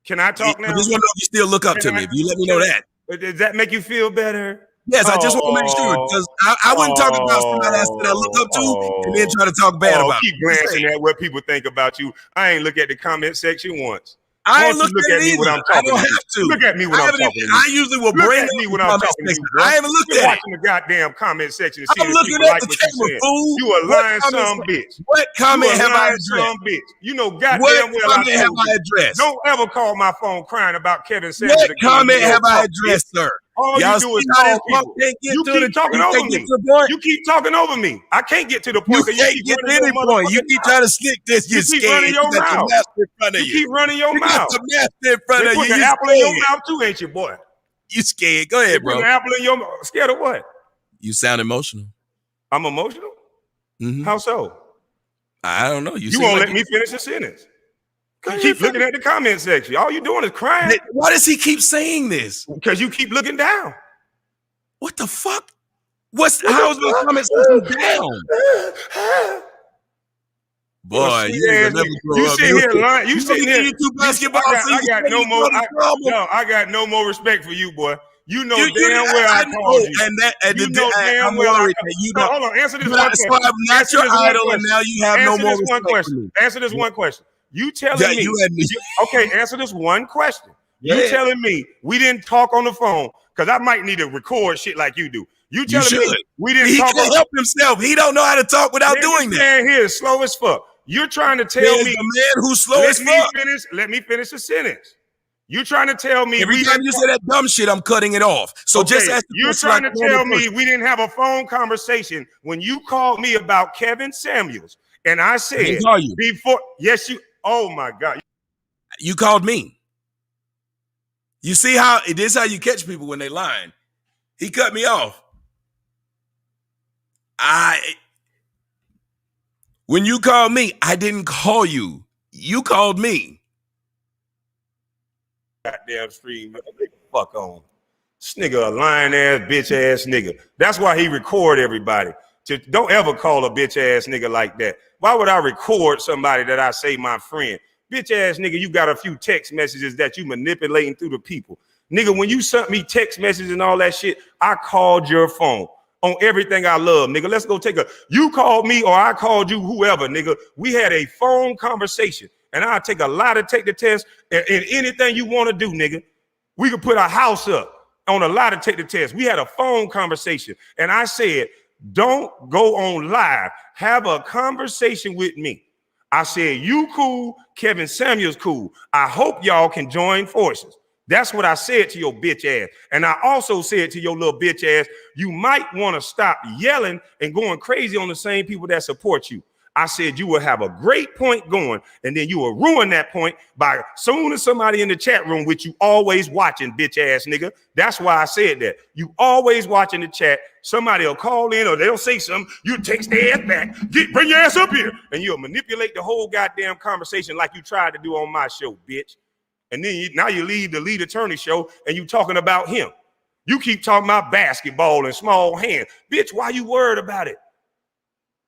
Can I talk now? I just want to know if you still look up to me. If you let me know that. Does that make you feel better? Yes, I just want to make sure, because I wouldn't talk about somebody that I look up to and then try to talk bad about. Keep glancing at what people think about you. I ain't look at the comment section once. I ain't look at me when I'm talking. I don't have to. Look at me when I'm talking. I usually will bring me when I'm talking to you, bro. I haven't looked at watching the goddamn comment section. I'm looking at the camera, fool. You a lying son bitch. What comment have I addressed? You know goddamn well I have I addressed? Don't ever call my phone crying about Kevin Samuels. What comment have I addressed, sir? All you do is call people. You keep talking over me. You keep talking over me. I can't get to the point. You can't get to any point. You keep trying to slick this. You're scared. Running your mouth. You keep running your mouth. You got the master in front of you. You apple in your mouth too, ain't you, boy? You scared. Go ahead, bro. An apple in your mouth. Scared of what? You sound emotional. I'm emotional? Mm-hmm. How so? I don't know. You won't let me finish the sentence. You keep looking at the comment section. All you doing is crying. Why does he keep saying this? Because you keep looking down. What the fuck? How's my comment section down? Boy, you sit here lying. You sit here. YouTube basketball. I got no more. I got no more respect for you, boy. You know damn well I called you. You know damn well I hold on. Answer this one question. I'm not your idol, and now you have no more respect for me. Answer this one question. You telling me? Okay, answer this one question. You telling me we didn't talk on the phone because I might need to record shit like you do. You telling me we didn't talk? He can't help himself. He don't know how to talk without doing that. This man here is slow as fuck. You're trying to tell me the man who's slow as fuck. Let me finish the sentence. You're trying to tell me every time you say that dumb shit, I'm cutting it off. So just ask. You're trying to tell me we didn't have a phone conversation when you called me about Kevin Samuels, and I said before. Yes, you. Oh my God. You called me. You see how this is how you catch people when they lying. He cut me off. When you called me, I didn't call you. You called me. Goddamn stream. Fuck on. This nigga a lying ass, bitch ass nigga. That's why he record everybody. Don't ever call a bitch ass nigga like that. Why would I record somebody that I say my friend? Bitch ass nigga, you got a few text messages that you manipulating through the people. Nigga, when you sent me text messages and all that shit, I called your phone on everything I love, nigga. Let's go you called me or I called you, whoever, nigga. We had a phone conversation and I'll take a lie to take the test and anything you want to do, nigga. We could put a house up on a lie to take the test. We had a phone conversation and I said, don't go on live. Have a conversation with me. I said, you cool, Kevin Samuels cool. I hope y'all can join forces. That's what I said to your bitch ass. And I also said to your little bitch ass, you might want to stop yelling and going crazy on the same people that support you. I said you will have a great point going, and then you will ruin that point by soon as somebody in the chat room with you always watching, bitch ass nigga. That's why I said that. You always watching the chat. Somebody will call in or they'll say something. You text their ass back. Bring your ass up here. And you'll manipulate the whole goddamn conversation like you tried to do on my show, bitch. And then now you leave the lead attorney show and you talking about him. You keep talking about basketball and small hands. Bitch, why you worried about it?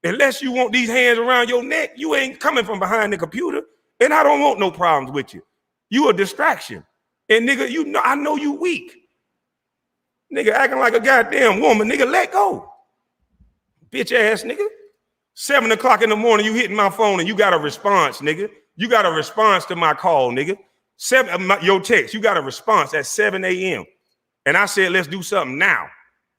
Unless you want these hands around your neck, you ain't coming from behind the computer. And I don't want no problems with you. You a distraction. And nigga, you know, I know you weak. Nigga acting like a goddamn woman. Nigga, let go. Bitch ass nigga. 7 o'clock in the morning, you hitting my phone and you got a response, nigga. You got a response to my call, nigga. Your text, you got a response at 7 a.m. And I said, let's do something now.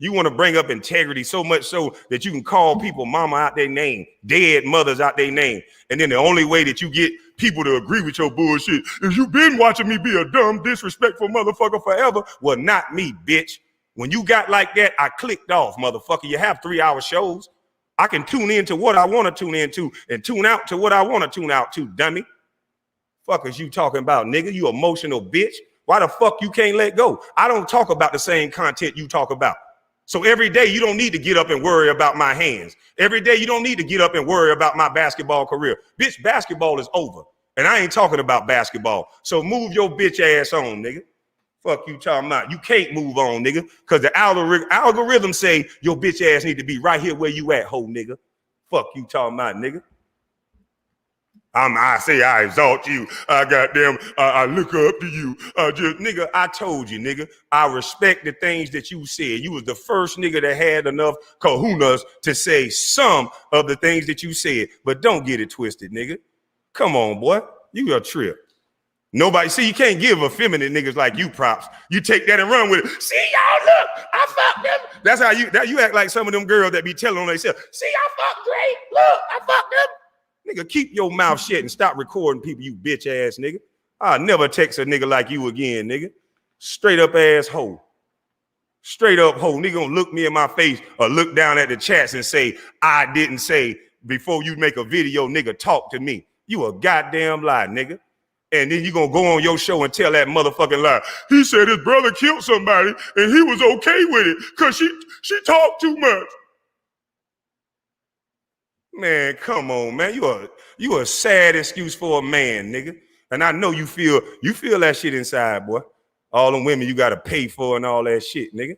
You want to bring up integrity so much so that you can call people mama out their name, dead mothers out their name. And then the only way that you get people to agree with your bullshit is you've been watching me be a dumb, disrespectful motherfucker forever. Well, not me, bitch. When you got like that, I clicked off, motherfucker. You have 3-hour shows. I can tune into what I want to tune into and tune out to what I want to tune out to, dummy. Fuck is you talking about, nigga? You emotional bitch. Why the fuck you can't let go? I don't talk about the same content you talk about. So every day you don't need to get up and worry about my hands. Every day you don't need to get up and worry about my basketball career. Bitch, basketball is over. And I ain't talking about basketball. So move your bitch ass on, nigga. Fuck you talking about. You can't move on, nigga. Because the algorithm say your bitch ass need to be right here where you at, ho nigga. Fuck you talking about, nigga. I say I exalt you. I look up to you. Nigga, I told you, nigga, I respect the things that you said. You was the first nigga that had enough kahunas to say some of the things that you said. But don't get it twisted, nigga. Come on, boy. You a trip. Nobody, see, you can't give effeminate niggas like you props. You take that and run with it. See, y'all, look, I fucked them. That's how you act like some of them girls that be telling on themselves. See, I fucked Drake. Look, I fucked them. Nigga, keep your mouth shut and stop recording people, you bitch ass nigga. I'll never text a nigga like you again, nigga. Straight up ass hoe. Straight up hoe. Nigga gonna look me in my face or look down at the chats and say, I didn't say before you make a video, nigga, talk to me. You a goddamn lie, nigga. And then you gonna go on your show and tell that motherfucking lie. He said his brother killed somebody and he was okay with it because she talked too much. Man, come on, man. You a sad excuse for a man, nigga. And I know you feel that shit inside, boy. All them women you gotta pay for and all that shit, nigga.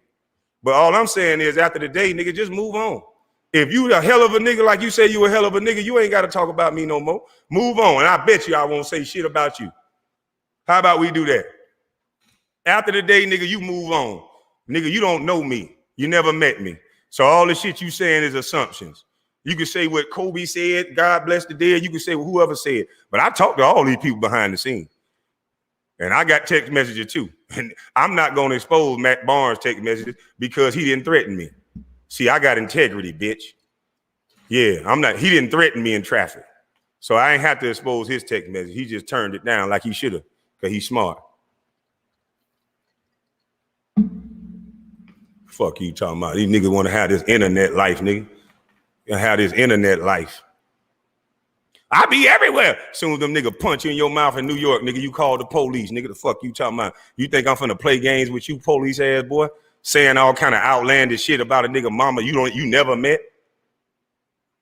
But all I'm saying is after the day, nigga, just move on. If you a hell of a nigga like you say you a hell of a nigga, you ain't gotta talk about me no more. Move on. And I bet you I won't say shit about you. How about we do that? After the day, nigga, you move on. Nigga, you don't know me. You never met me. So all the shit you saying is assumptions. You can say what Kobe said, God bless the dead. You can say what whoever said. But I talked to all these people behind the scenes. And I got text messages too. And I'm not going to expose Matt Barnes' text messages because he didn't threaten me. See, I got integrity, bitch. Yeah, he didn't threaten me in traffic. So I ain't have to expose his text message. He just turned it down like he should have because he's smart. Fuck you talking about. These niggas want to have this internet life, nigga. Have this internet life. I be everywhere. Soon as them nigga punch you in your mouth in New York, nigga, you call the police. Nigga, the fuck you talking about? You think I'm finna play games with you, police ass boy? Saying all kind of outlandish shit about a nigga mama you never met?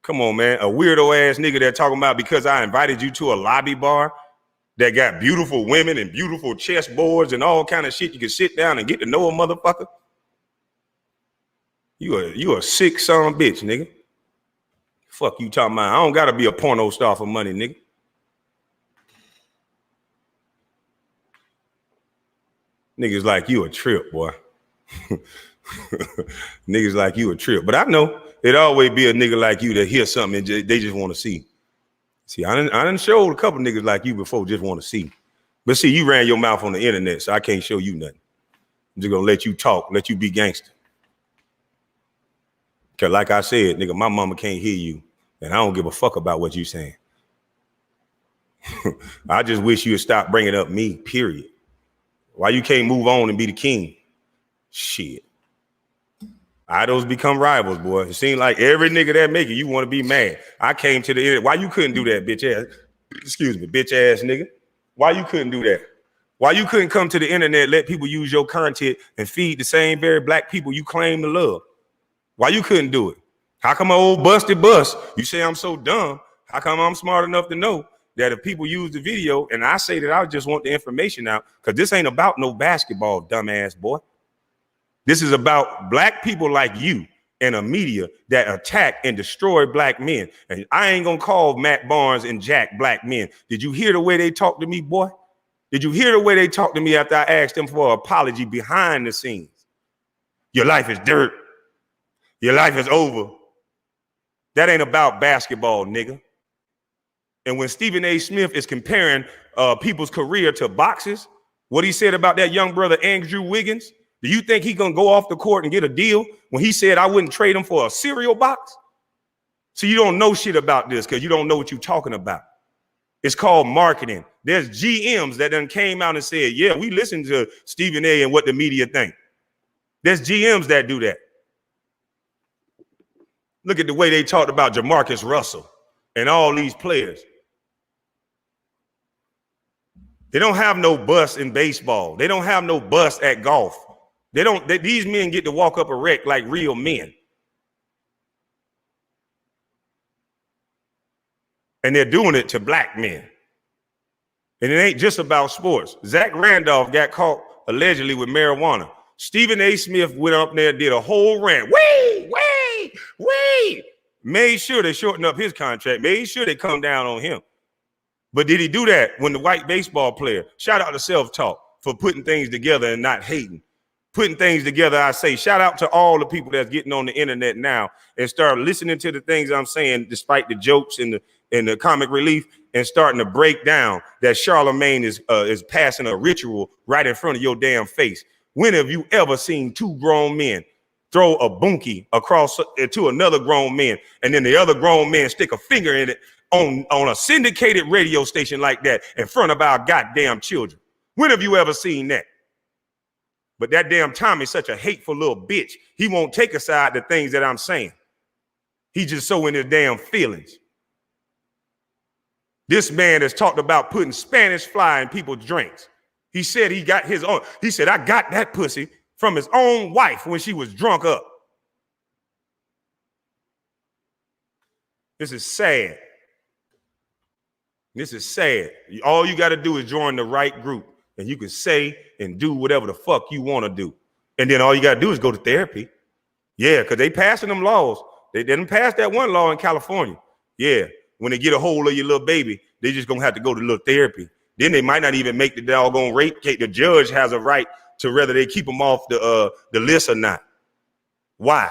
Come on, man. A weirdo ass nigga that talking about because I invited you to a lobby bar that got beautiful women and beautiful chessboards and all kind of shit. You can sit down and get to know a motherfucker. You a sick son of a bitch, nigga. Fuck you talking about? I don't gotta be a porno star for money, nigga. Niggas like you a trip, boy. Niggas like you a trip. But I know it always be a nigga like you that hear something and they just want to see. See, I done showed a couple niggas like you before just want to see. But see, you ran your mouth on the internet, so I can't show you nothing. I'm just gonna let you talk, let you be gangster. Cause like I said, nigga, my mama can't hear you, and I don't give a fuck about what you saying. I just wish you would stop bringing up me, period. Why you can't move on and be the king? Shit. Idols become rivals, boy. It seems like every nigga that make it, you want to be mad. I came to the internet. Why you couldn't do that, bitch ass? Excuse me, bitch ass nigga. Why you couldn't do that? Why you couldn't come to the internet, let people use your content and feed the same very black people you claim to love? Why you couldn't do it? How come an old busted bus? You say I'm so dumb. How come I'm smart enough to know that if people use the video and I say that I just want the information out, because this ain't about no basketball, dumbass boy. This is about black people like you and a media that attack and destroy black men. And I ain't gonna call Matt Barnes and Jack black men. Did you hear the way they talk to me, boy? Did you hear the way they talk to me after I asked them for an apology behind the scenes? Your life is dirt. Your life is over. That ain't about basketball, nigga. And when Stephen A. Smith is comparing people's career to boxers, what he said about that young brother, Andrew Wiggins, do you think he gonna go off the court and get a deal when he said I wouldn't trade him for a cereal box? So you don't know shit about this because you don't know what you're talking about. It's called marketing. There's GMs that done came out and said, yeah, we listen to Stephen A. and what the media think. There's GMs that do that. Look at the way they talked about Jamarcus Russell and all these players. They don't have no bust in baseball. They don't have no bust at golf. These men get to walk up a wreck like real men. And they're doing it to black men. And it ain't just about sports. Zach Randolph got caught allegedly with marijuana. Stephen A. Smith went up there and did a whole rant. Wait. Made sure they shortened up his contract. Made sure they come down on him. But did he do that when the white baseball player, shout out to Self-Talk for putting things together and not hating. Putting things together, I say, shout out to all the people that's getting on the internet now and start listening to the things I'm saying, despite the jokes and the comic relief, and starting to break down that Charlemagne is passing a ritual right in front of your damn face. When have you ever seen two grown men throw a bunkie across to another grown man, and then the other grown man stick a finger in it on a syndicated radio station like that in front of our goddamn children? When have you ever seen that? But that damn Tommy's such a hateful little bitch. He won't take aside the things that I'm saying. He just so in his damn feelings. This man has talked about putting Spanish fly in people's drinks. He said he got his own. He said, I got that pussy from his own wife when she was drunk up. This is sad. This is sad. All you got to do is join the right group, and you can say and do whatever the fuck you want to do. And then all you got to do is go to therapy. Yeah, because they passing them laws. They didn't pass that one law in California. Yeah, when they get a hold of your little baby, they just going to have to go to little therapy. Then they might not even make the doggone rape case. The judge has a right to whether they keep them off the list or not. Why?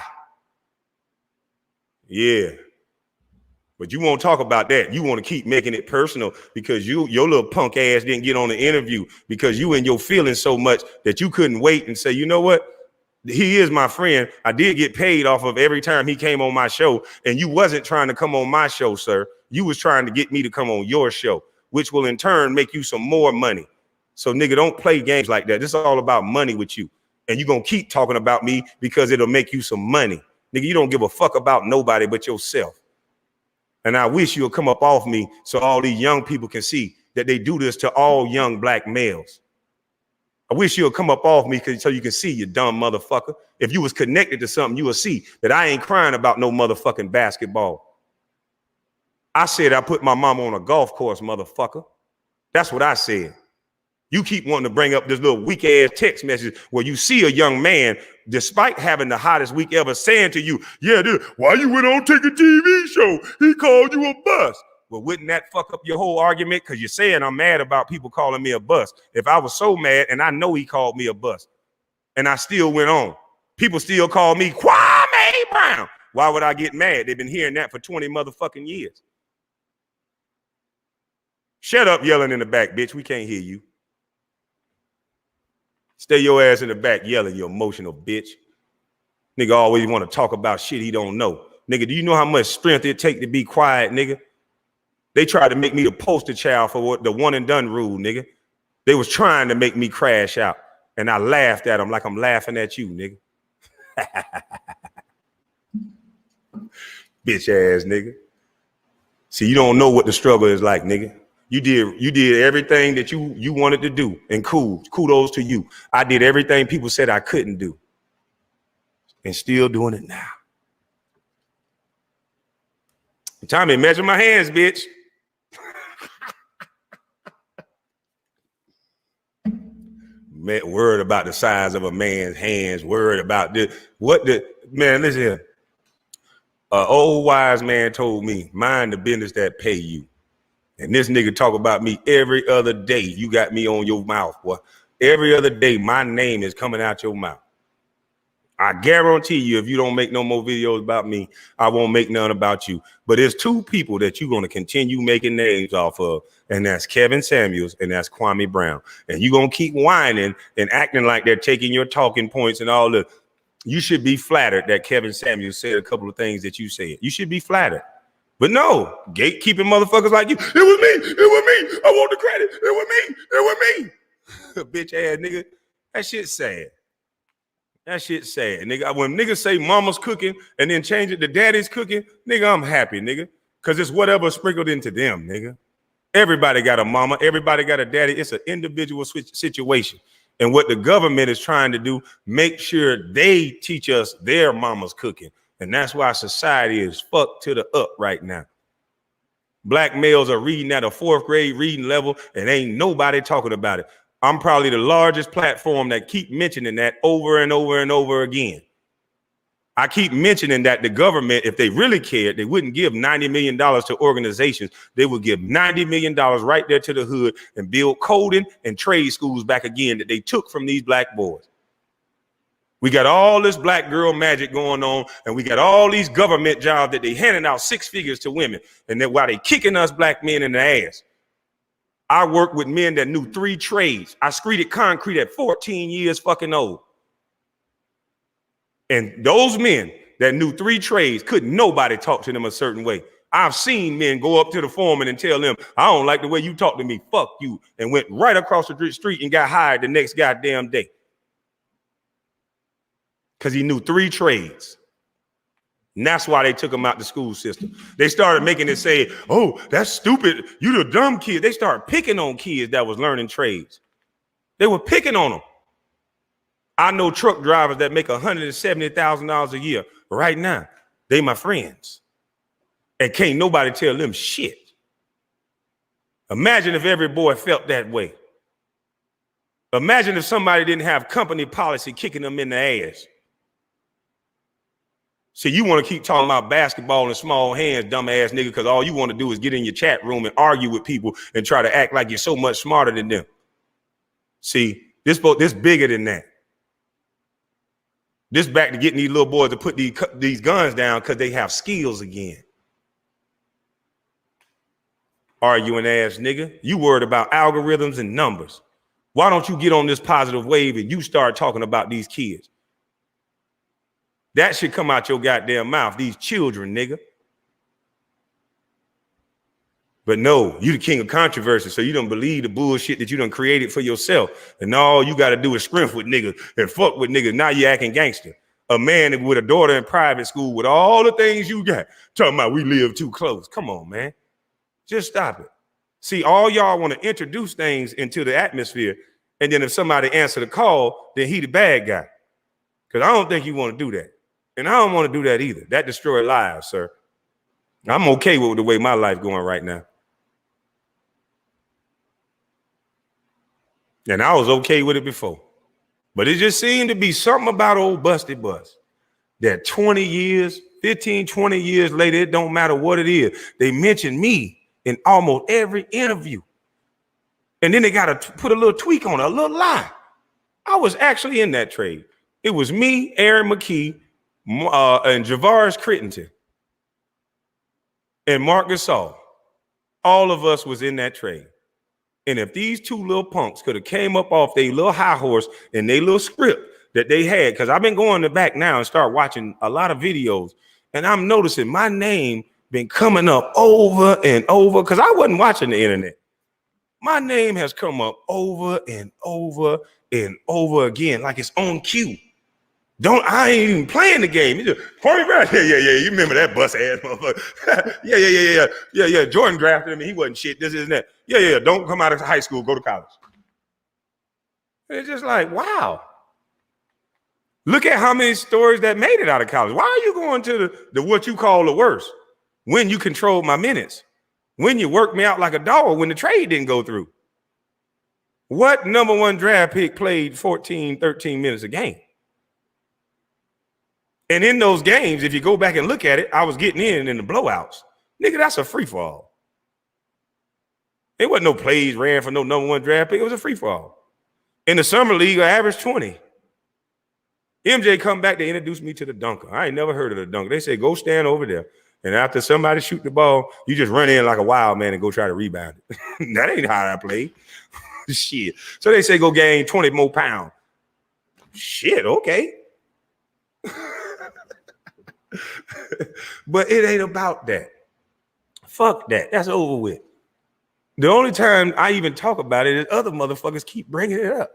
Yeah. But you won't talk about that. You want to keep making it personal because your little punk ass didn't get on the interview because you in your feelings so much that you couldn't wait and say, you know what? He is my friend. I did get paid off of every time he came on my show, and you wasn't trying to come on my show, sir. You was trying to get me to come on your show, which will in turn make you some more money. So nigga, don't play games like that. This is all about money with you. And you're going to keep talking about me because it'll make you some money. Nigga, you don't give a fuck about nobody but yourself. And I wish you'll come up off me so all these young people can see that they do this to all young black males. I wish you'll come up off me so you can see, you dumb motherfucker. If you was connected to something, you will see that I ain't crying about no motherfucking basketball. I said I put my mama on a golf course, motherfucker. That's what I said. You keep wanting to bring up this little weak ass text message where you see a young man, despite having the hottest week ever, saying to you, yeah, dude, why you went on take a TV show? He called you a bust. Well, wouldn't that fuck up your whole argument? Because you're saying I'm mad about people calling me a bust. If I was so mad, and I know he called me a bust, and I still went on, people still call me Kwame Brown. Why would I get mad? They've been hearing that for 20 motherfucking years. Shut up yelling in the back, bitch. We can't hear you. Stay your ass in the back yelling, you emotional bitch. Nigga always want to talk about shit he don't know. Nigga, do you know how much strength it take to be quiet, nigga? They tried to make me the poster child for what the one and done rule, nigga. They was trying to make me crash out. And I laughed at them like I'm laughing at you, nigga. Bitch ass nigga. See, you don't know what the struggle is like, nigga. You did everything that you wanted to do, and cool, kudos to you. I did everything people said I couldn't do, and still doing it now. Tommy, measure my hands, bitch. Worried about the size of a man's hands, worried about this. Man, listen here. An old wise man told me, mind the business that pay you. And this nigga talk about me every other day. You got me on your mouth, boy. Every other day, my name is coming out your mouth. I guarantee you, if you don't make no more videos about me, I won't make none about you. But there's two people that you're going to continue making names off of, and that's Kevin Samuels and that's Kwame Brown. And you're going to keep whining and acting like they're taking your talking points and all the. You should be flattered that Kevin Samuels said a couple of things that you said. You should be flattered. But no, gatekeeping motherfuckers like you. It was me. I want the credit. It was me. Bitch ass nigga. That shit's sad. That shit's sad, nigga. When niggas say mama's cooking and then change it to daddy's cooking, nigga, I'm happy, nigga. Because it's whatever sprinkled into them, nigga. Everybody got a mama. Everybody got a daddy. It's an individual situation. And what the government is trying to do, make sure they teach us their mama's cooking. And that's why society is fucked to the up right now. Black males are reading at a 4th grade reading level and ain't nobody talking about it. I'm probably the largest platform that keep mentioning that over and over and over again. I keep mentioning that the government, if they really cared, they wouldn't give $90 million to organizations. They would give $90 million right there to the hood and build coding and trade schools back again that they took from these black boys. We got all this black girl magic going on, and we got all these government jobs that they handing out 6 figures to women, and then while they kicking us black men in the ass. I worked with men that knew 3 trades. I screeded concrete at 14 years fucking old. And those men that knew 3 trades, couldn't nobody talk to them a certain way. I've seen men go up to the foreman and tell them, I don't like the way you talk to me, fuck you, and went right across the street and got hired the next goddamn day. Because he knew 3 trades. And that's why they took him out the school system. They started making it say, oh, that's stupid. You the dumb kid. They started picking on kids that was learning trades. They were picking on them. I know truck drivers that make $170,000 a year right now. They my friends. And can't nobody tell them shit. Imagine if every boy felt that way. Imagine if somebody didn't have company policy kicking them in the ass. See, you want to keep talking about basketball and small hands, dumb ass nigga, because all you want to do is get in your chat room and argue with people and try to act like you're so much smarter than them. See, this bigger than that. This back to getting these little boys to put these guns down because they have skills again. Arguing ass nigga, you worried about algorithms and numbers. Why don't you get on this positive wave and you start talking about these kids? That should come out your goddamn mouth. These children, nigga. But no, you the king of controversy, so you don't believe the bullshit that you done created for yourself. And all you got to do is scrimp with niggas and fuck with niggas. Now you acting gangster. A man with a daughter in private school with all the things you got. Talking about we live too close. Come on, man. Just stop it. See, all y'all want to introduce things into the atmosphere, and then if somebody answer the call, then he the bad guy. Because I don't think you want to do that. And I don't want to do that either. That destroys lives, sir. I'm okay with the way my life going right now. And I was okay with it before. But it just seemed to be something about old Busted Bus that 20 years, 15, 20 years later, it don't matter what it is. They mention me in almost every interview. And then they got to put a little tweak on it, a little lie. I was actually in that trade. It was me, Aaron McKee, and Javaris Crittenton, and Mark Gasol. All of us was in that trade. And if these two little punks could have came up off their little high horse and their little script that they had, because I've been going to back now and start watching a lot of videos, and I'm noticing my name been coming up over and over, because I wasn't watching the internet. My name has come up over and over and over again, like it's on cue. I ain't even playing the game. You just Kwame Brown. Yeah. You remember that bus ass motherfucker? Yeah. Jordan drafted him. And he wasn't shit. This and that. Yeah. Don't come out of high school. Go to college. And it's just like, wow. Look at how many stories that made it out of college. Why are you going to the what you call the worst? When you controlled my minutes. When you worked me out like a dog when the trade didn't go through. What number one draft pick played 14, 13 minutes a game? And in those games, if you go back and look at it, I was getting in the blowouts. Nigga, that's a free fall. It wasn't no plays ran for no number one draft pick. It was a free fall. In the summer league, I averaged 20. MJ come back to introduce me to the dunker. I ain't never heard of the dunker. They say, go stand over there. And after somebody shoot the ball, you just run in like a wild man and go try to rebound it. That ain't how I play. Shit. So they say, go gain 20 more pounds. Shit, okay. But it ain't about that. Fuck that. That's over with. The only time I even talk about it is other motherfuckers keep bringing it up.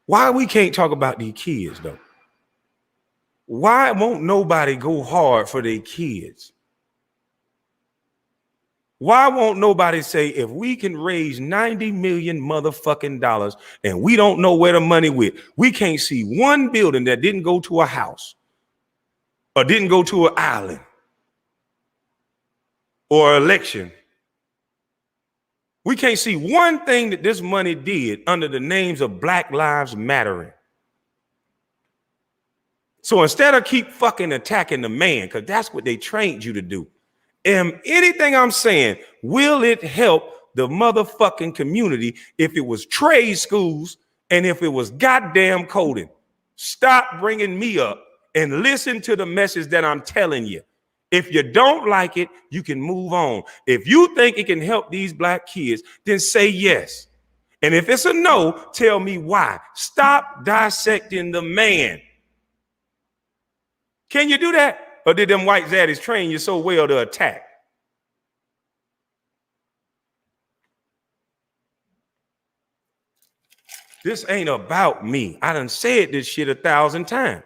Why we can't talk about these kids, though? Why won't nobody go hard for their kids? Why won't nobody say, if we can raise 90 million motherfucking dollars and we don't know where the money went, we can't see one building that didn't go to a house or didn't go to an island or election. We can't see one thing that this money did under the names of Black Lives Mattering. So instead of keep fucking attacking the man, because that's what they trained you to do. Anything I'm saying, will it help the motherfucking community if it was trade schools and if it was goddamn coding? Stop bringing me up and listen to the message that I'm telling you. If you don't like it, you can move on. If you think it can help these black kids, then say yes. And if it's a no, tell me why. Stop dissecting the man. Can you do that? Or did them white zaddies train you so well to attack? This ain't about me. I done said this shit 1,000 times.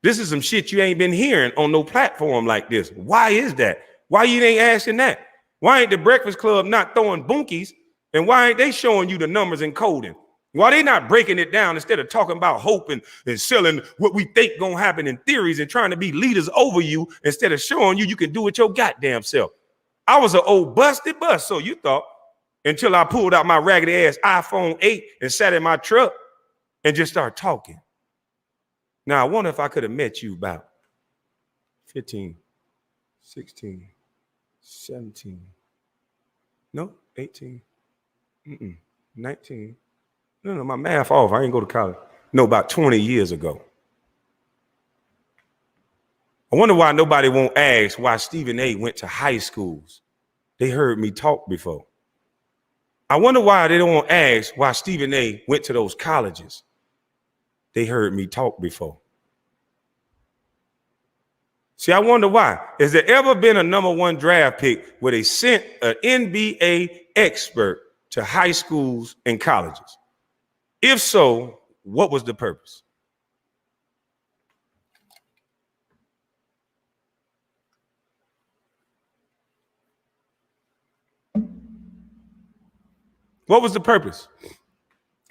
This is some shit you ain't been hearing on no platform like this. Why is that? Why you ain't asking that? Why ain't the Breakfast Club not throwing bunkies? And why ain't they showing you the numbers and coding? Why they not breaking it down instead of talking about hope and selling what we think gonna happen in theories and trying to be leaders over you instead of showing you can do it your goddamn self? I was an old busted bus, so you thought, until I pulled out my raggedy ass iPhone 8 and sat in my truck and just started talking. Now, I wonder if I could have met you about 15, 16, 17, no, 18, 19. No, my math off. I didn't go to college. No, about 20 years ago. I wonder why nobody won't ask why Stephen A. went to high schools. They heard me talk before. I wonder why they don't ask why Stephen A. went to those colleges. They heard me talk before. See, I wonder why. Has there ever been a number one draft pick where they sent an NBA expert to high schools and colleges? If so, what was the purpose? What was the purpose?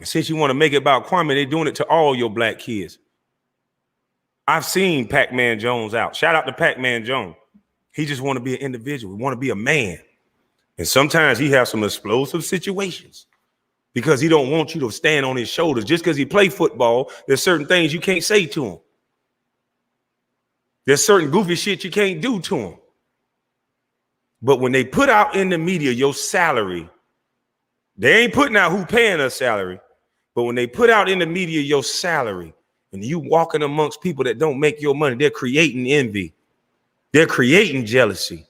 Since you want to make it about Kwame, they're doing it to all your black kids. I've seen Pac-Man Jones out. Shout out to Pac-Man Jones. He just want to be an individual. He want to be a man. And sometimes he has some explosive situations because he don't want you to stand on his shoulders. Just because he play football, there's certain things you can't say to him. There's certain goofy shit you can't do to him. But when they put out in the media your salary, they ain't putting out who paying us salary. But when they put out in the media your salary and you walking amongst people that don't make your money, they're creating envy. They're creating jealousy.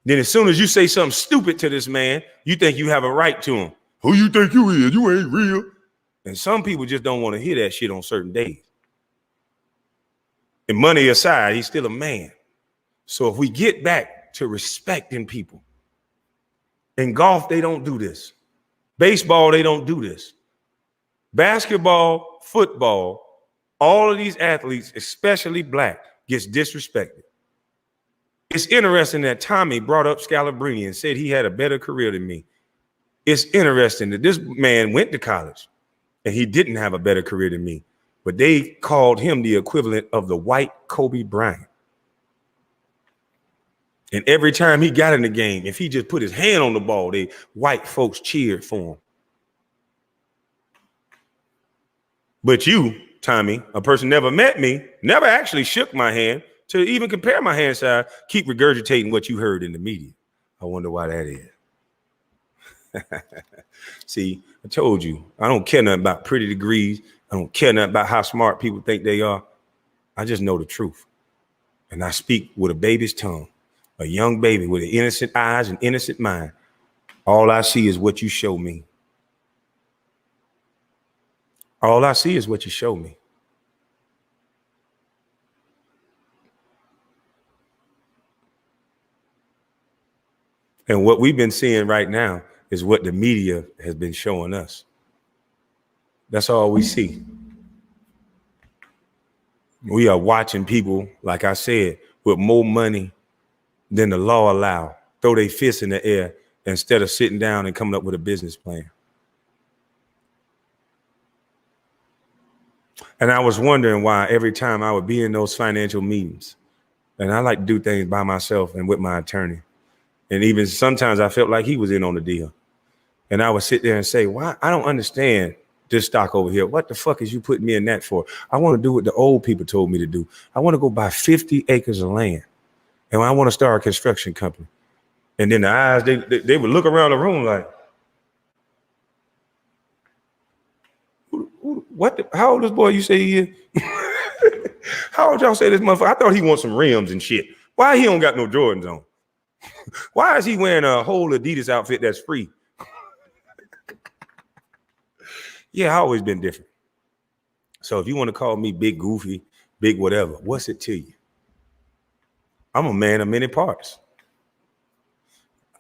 Then as soon as you say something stupid to this man, you think you have a right to him. Who you think you is? You ain't real. And some people just don't want to hear that shit on certain days. And money aside, he's still a man. So if we get back to respecting people, in golf, they don't do this. Baseball, they don't do this. Basketball, football, all of these athletes, especially black, gets disrespected. It's interesting that Tommy brought up Scalabrini and said he had a better career than me. It's interesting that this man went to college and he didn't have a better career than me, but they called him the equivalent of the white Kobe Bryant. And every time he got in the game, if he just put his hand on the ball, white folks cheered for him. But you, Tommy, a person never met me, never actually shook my hand to even compare my hand size, keep regurgitating what you heard in the media. I wonder why that is. See, I told you, I don't care nothing about pretty degrees. I don't care nothing about how smart people think they are. I just know the truth. And I speak with a baby's tongue, a young baby with innocent eyes and innocent mind. All I see is what you show me. All I see is what you show me. And what we've been seeing right now is what the media has been showing us. That's all we see. We are watching people, like I said, with more money than the law allow, throw their fists in the air instead of sitting down and coming up with a business plan. And I was wondering why every time I would be in those financial meetings, and I like to do things by myself and with my attorney. And even sometimes I felt like he was in on the deal. And I would sit there and say, why? I don't understand this stock over here. What the fuck is you putting me in that for? I want to do what the old people told me to do. I want to go buy 50 acres of land. And I want to start a construction company. And then the eyes, they would look around the room like, what? How old this boy you say he is? How old y'all say this motherfucker? I thought he wants some rims and shit. Why he don't got no Jordans on? Why is he wearing a whole Adidas outfit that's free? Yeah, I always been different. So if you want to call me big goofy, big whatever, what's it to you? I'm a man of many parts.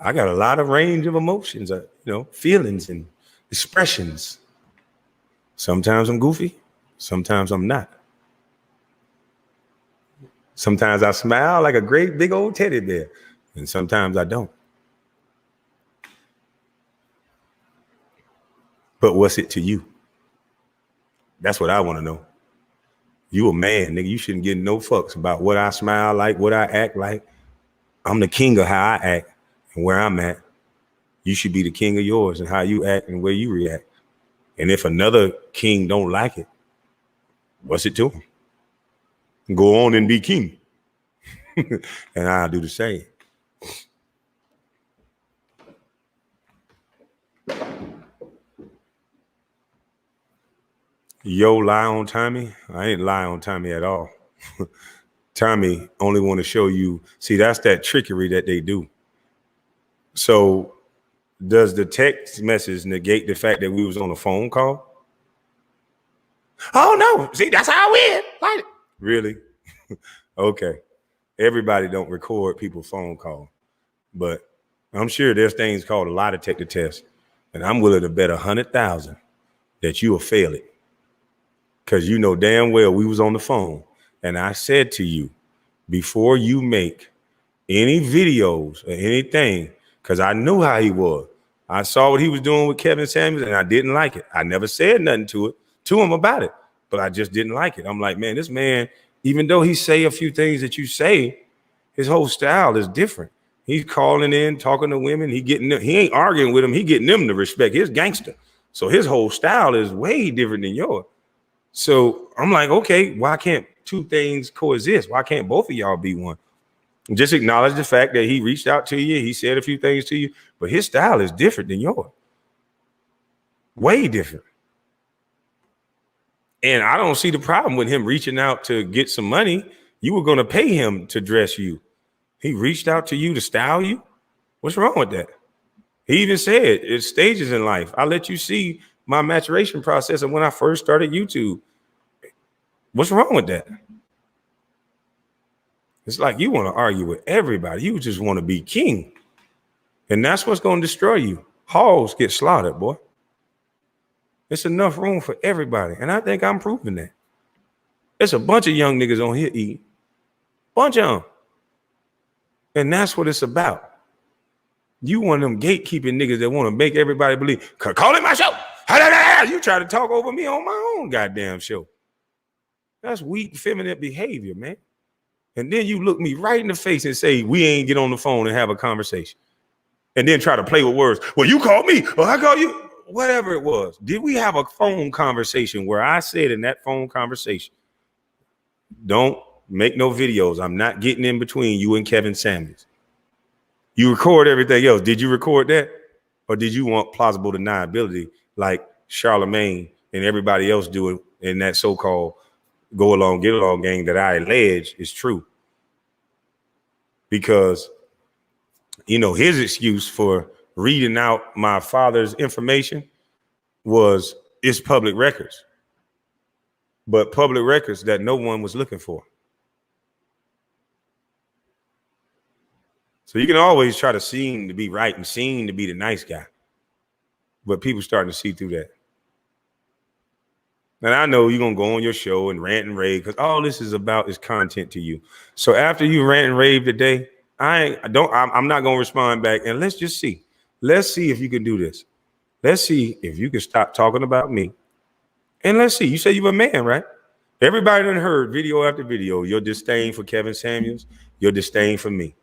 I got a lot of range of emotions, feelings and expressions. Sometimes I'm goofy, sometimes I'm not. Sometimes I smile like a great big old teddy bear, and sometimes I don't. But what's it to you? That's what I want to know. You a man, nigga. You shouldn't get no fucks about what I smile like, what I act like. I'm the king of how I act and where I'm at. You should be the king of yours and how you act and where you react. And if another king don't like it, what's it to him? Go on and be king. And I'll do the same. Yo, lie on Tommy? I ain't lie on Tommy at all. Tommy only want to show you. See, that's that trickery that they do. So does the text message negate the fact that we was on a phone call? Oh, no. See, that's how I win. Really? Okay. Everybody don't record people's phone call. But I'm sure there's things called a lie detector test. And I'm willing to bet 100,000 that you will fail it. Because you know damn well we was on the phone. And I said to you, before you make any videos or anything, because I knew how he was. I saw what he was doing with Kevin Samuels, and I didn't like it. I never said nothing to him about it, but I just didn't like it. I'm like, man, this man, even though he say a few things that you say, his whole style is different. He's calling in, talking to women. He ain't arguing with them. He getting them to respect his gangster. So his whole style is way different than yours. So I'm like, okay, why can't two things coexist? Why can't both of y'all be one? Just acknowledge the fact that he reached out to you. He said a few things to you, but his style is different than yours. Way different. And I don't see the problem with him reaching out to get some money. You were going to pay him to dress you. He reached out to you to style you. What's wrong with that? He even said it's stages in life. I let you see my maturation process of when I first started YouTube. What's wrong with that? It's like you want to argue with everybody. You just want to be king. And that's what's going to destroy you. Hogs get slaughtered, boy. It's enough room for everybody. And I think I'm proving that. There's a bunch of young niggas on here eating. Bunch of them. And that's what it's about. You one of them gatekeeping niggas that want to make everybody believe. Call it my show. You try to talk over me on my own goddamn show. That's weak, feminine behavior, man. And then you look me right in the face and say, we ain't get on the phone and have a conversation. And then try to play with words. Well, you called me, or I called you. Whatever it was. Did we have a phone conversation where I said in that phone conversation, don't make no videos. I'm not getting in between you and Kevin Samuels. You record everything else. Did you record that? Or did you want plausible deniability like Charlemagne and everybody else do it in that so-called go along, get along gang that I allege is true? Because, you know, his excuse for reading out my father's information was it's public records, but public records that no one was looking for. So you can always try to seem to be right and seem to be the nice guy, but people starting to see through that. And I know you're going to go on your show and rant and rave because all this is about is content to you. So after you rant and rave today, I'm not going to respond back. And let's just see. Let's see if you can do this. Let's see if you can stop talking about me. And let's see. You say you're a man, right? Everybody done heard video after video. Your disdain for Kevin Samuels. Your disdain for me.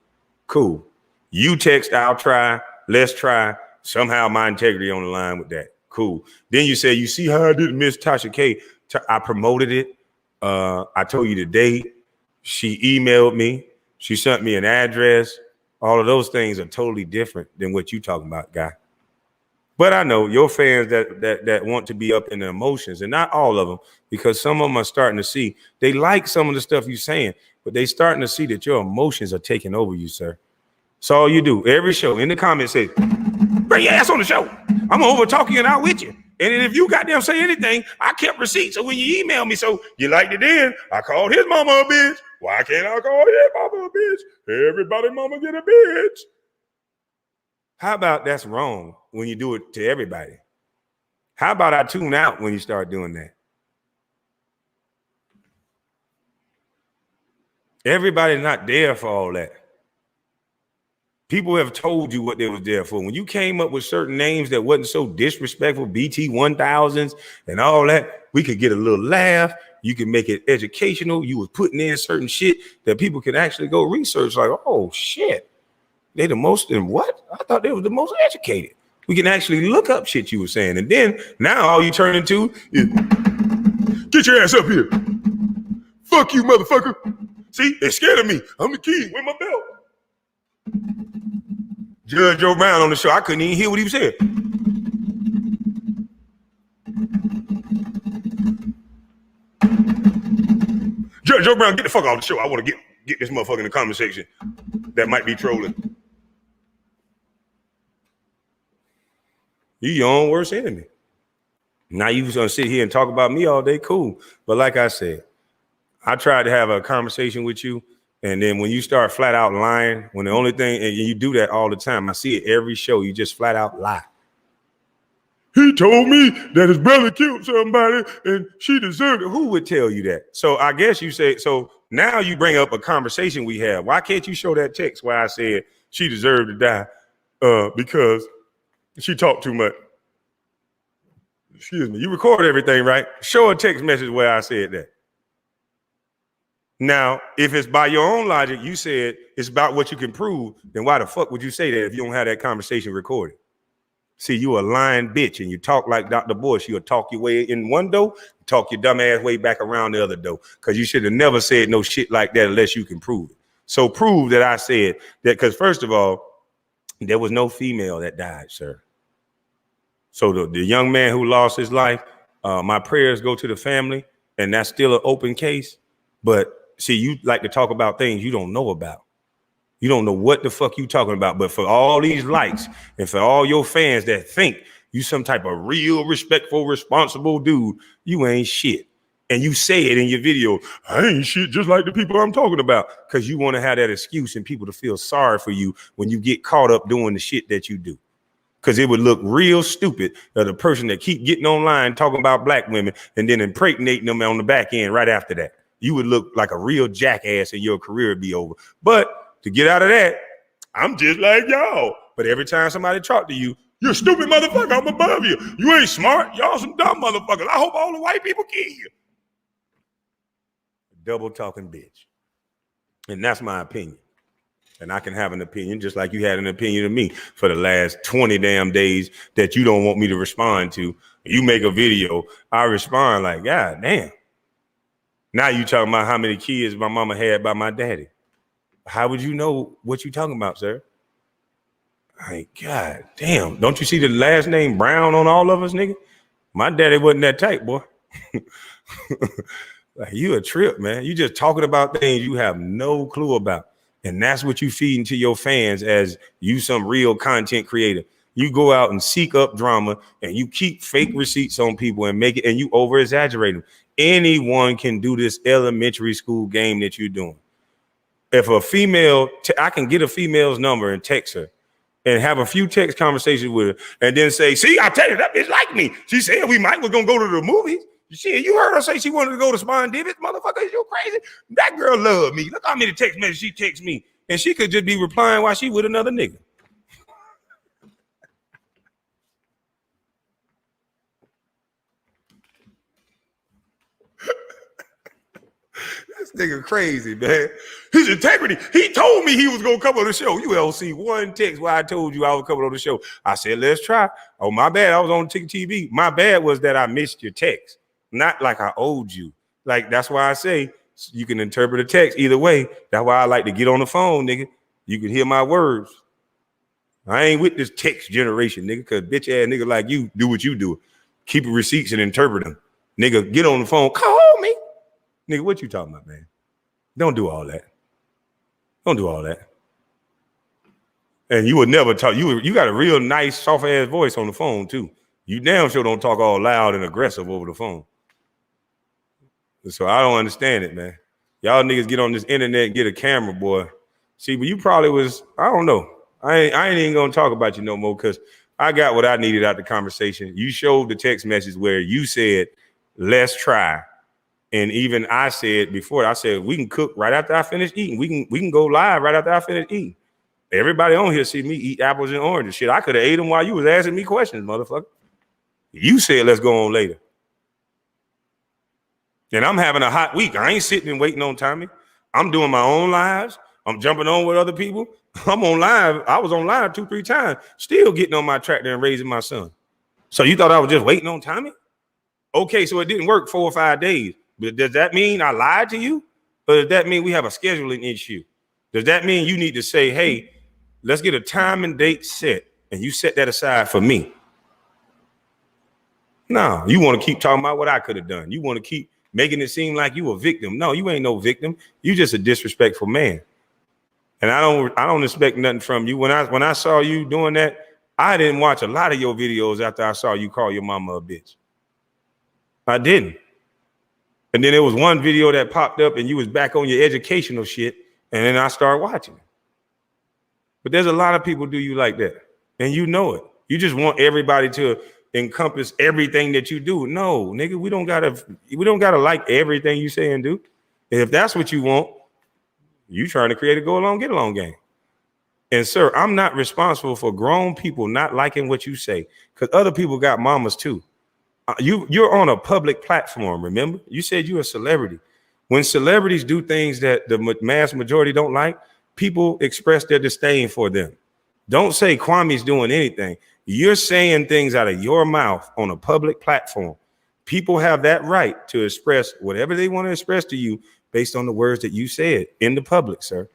Cool. You text, I'll try. Let's try. Somehow my integrity on the line with that. Cool. Then you say, you see how I didn't miss Tasha K? I promoted it. I told you the date. She emailed me. She sent me an address. All of those things are totally different than what you talking about, guy. But I know your fans that want to be up in the emotions, and not all of them, because some of them are starting to see, they like some of the stuff you're saying, but they starting to see that your emotions are taking over you, sir. So all you do, every show, in the comments say, bring your ass on the show. I'm over talking it out with you. And if you goddamn say anything, I kept receipts. So when you email me, so you liked it then, I called his mama a bitch. Why can't I call his mama a bitch? Everybody mama get a bitch. How about that's wrong when you do it to everybody? How about I tune out when you start doing that? Everybody's not there for all that. People have told you what they was there for. When you came up with certain names that wasn't so disrespectful, BT 1000s and all that, we could get a little laugh. You can make it educational. You was putting in certain shit that people can actually go research. Like, oh shit, they the most in what? I thought they were the most educated. We can actually look up shit you were saying. And then now all you turn into is, get your ass up here. Fuck you, motherfucker. See, they're scared of me. I'm the king with my belt. Judge Joe Brown on the show. I couldn't even hear what he was saying. Judge Joe Brown, get the fuck off the show. I want to get this motherfucker in the comment section that might be trolling. You your own worst enemy. Now you was gonna sit here and talk about me all day, cool. But like I said, I tried to have a conversation with you. And then when you start flat out lying, when the only thing, and you do that all the time, I see it every show, you just flat out lie. He told me that his brother killed somebody and she deserved it. Who would tell you that? So I guess you say, so now you bring up a conversation we have. Why can't you show that text where I said she deserved to die? Because She talked too much. Excuse me. You record everything, right? Show a text message where I said that. Now, if it's by your own logic, you said it's about what you can prove, then why the fuck would you say that if you don't have that conversation recorded? See, you a lying bitch and you talk like Dr. Bush. You'll talk your way in one door, talk your dumb ass way back around the other door. Because you should have never said no shit like that unless you can prove it. So prove that I said that, because first of all, there was no female that died, sir. So the young man who lost his life, my prayers go to the family, and that's still an open case. But see, you like to talk about things you don't know about. You don't know what the fuck you talking about. But for all these likes and for all your fans that think you some type of real, respectful, responsible dude, you ain't shit. And you say it in your video, I ain't shit just like the people I'm talking about, because you want to have that excuse and people to feel sorry for you when you get caught up doing the shit that you do. Because it would look real stupid that a person that keep getting online talking about black women and then impregnating them on the back end right after that. You would look like a real jackass and your career would be over. But to get out of that, I'm just like y'all. But every time somebody talk to you, you're a stupid motherfucker, I'm above you. You ain't smart. Y'all some dumb motherfuckers. I hope all the white people kill you. Double talking bitch. And that's my opinion. And I can have an opinion just like you had an opinion of me for the last 20 damn days that you don't want me to respond to. You make a video, I respond like, God damn. Now you talking about how many kids my mama had by my daddy. How would you know what you talking about, sir? Like, God damn. Don't you see the last name Brown on all of us, nigga? My daddy wasn't that type, boy. Like, you a trip, man. You just talking about things you have no clue about. And that's what you feed into your fans as you some real content creator. You go out and seek up drama and you keep fake receipts on people and make it, and you over exaggerate them. Anyone can do this elementary school game that you're doing. If a female, I can get a female's number and text her and have a few text conversations with her and then say, see, I tell you, that bitch like me. She said was gonna go to the movies. Shit, you heard her say she wanted to go to Spawn Divots, motherfucker. You crazy? That girl love me. Look how many text messages she texts me. And she could just be replying while she with another nigga. This nigga crazy, man. His integrity. He told me he was gonna come on the show. You ever see one text where I told you I was coming on the show? I said, let's try. Oh, my bad. I was on Ticket TV. My bad was that I missed your text. Not like I owed you. Like, that's why I say you can interpret a text either way. That's why I like to get on the phone, nigga. You can hear my words. I ain't with this text generation, nigga, because bitch ass nigga like you do what you do. Keep receipts and interpret them. Nigga, get on the phone. Call me. Nigga, what you talking about, man? Don't do all that. Don't do all that. And you would never talk. You got a real nice, soft ass voice on the phone, too. You damn sure don't talk all loud and aggressive over the phone. So I don't understand it, man. Y'all niggas get on this internet and get a camera, boy. See, but you probably was, I don't know. I ain't even gonna talk about you no more because I got what I needed out the conversation. You showed the text message where you said, let's try. And even I said before, I said, we can cook right after I finish eating. We can go live right after I finish eating. Everybody on here see me eat apples and oranges. Shit, I could have ate them while you was asking me questions, motherfucker. You said, let's go on later. And I'm having a hot week. I ain't sitting and waiting on Tommy. I'm doing my own lives. I'm jumping on with other people. I'm on live. I was on live 2-3 times, still getting on my tractor and raising my son. So you thought I was just waiting on Tommy? Okay, so it didn't work 4 or 5 days. But does that mean I lied to you? Or does that mean we have a scheduling issue? Does that mean you need to say, hey, let's get a time and date set, and you set that aside for me? No, you want to keep talking about what I could have done. You want to keep making it seem like you a victim. No, you ain't no victim. You just a disrespectful man. And I don't expect nothing from you. When I saw you doing that, I didn't watch a lot of your videos after I saw you call your mama a bitch. I didn't. And then there was one video that popped up and you was back on your educational shit. And then I started watching. But there's a lot of people do you like that. And you know it. You just want everybody to encompass everything that you do. No, nigga, we don't gotta like everything you say and do. And if that's what you want, you trying to create a go along, get along game. And sir, I'm not responsible for grown people not liking what you say, because other people got mamas too. You're on a public platform. Remember, you said you're a celebrity. When celebrities do things that the mass majority don't like, people express their disdain for them. Don't say Kwame's doing anything. You're saying things out of your mouth on a public platform. People have that right to express whatever they want to express to you based on the words that you said in the public, sir.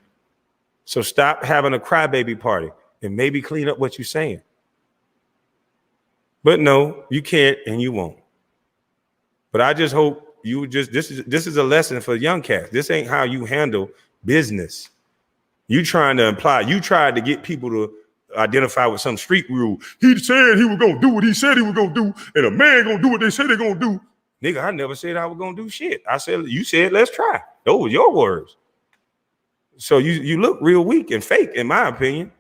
So stop having a crybaby party and maybe clean up what you're saying. But no, you can't and you won't. But I just hope you just this is a lesson for young cats. This ain't how you handle business. You trying to imply, you tried to get people to identify with some street rule. He said he was gonna do what he said he was gonna do, and a man gonna do what they said they're gonna do. Nigga, I never said I was gonna do shit. I said, you said let's try. Those were your words. So you look real weak and fake, in my opinion.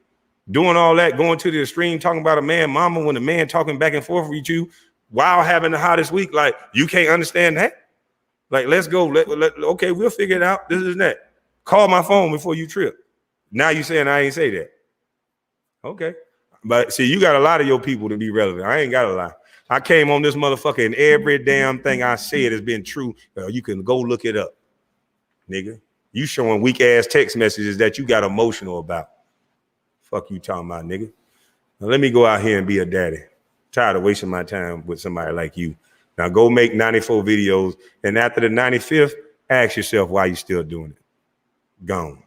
Doing all that, going to the extreme, talking about a man mama when the man talking back and forth with you while having the hottest week. Like, you can't understand that? Like, let's go. Okay, we'll figure it out. This is that. Call my phone before you trip. Now you saying I ain't say that. Okay. But see, you got a lot of your people to be relevant. I ain't got a lot. I came on this motherfucker and every damn thing I said has been true. You can go look it up, nigga. You showing weak ass text messages that you got emotional about. Fuck you talking about, nigga. Now let me go out here and be a daddy. Tired of wasting my time with somebody like you. Now go make 94 videos, and after the 95th, ask yourself why you still doing it. Gone.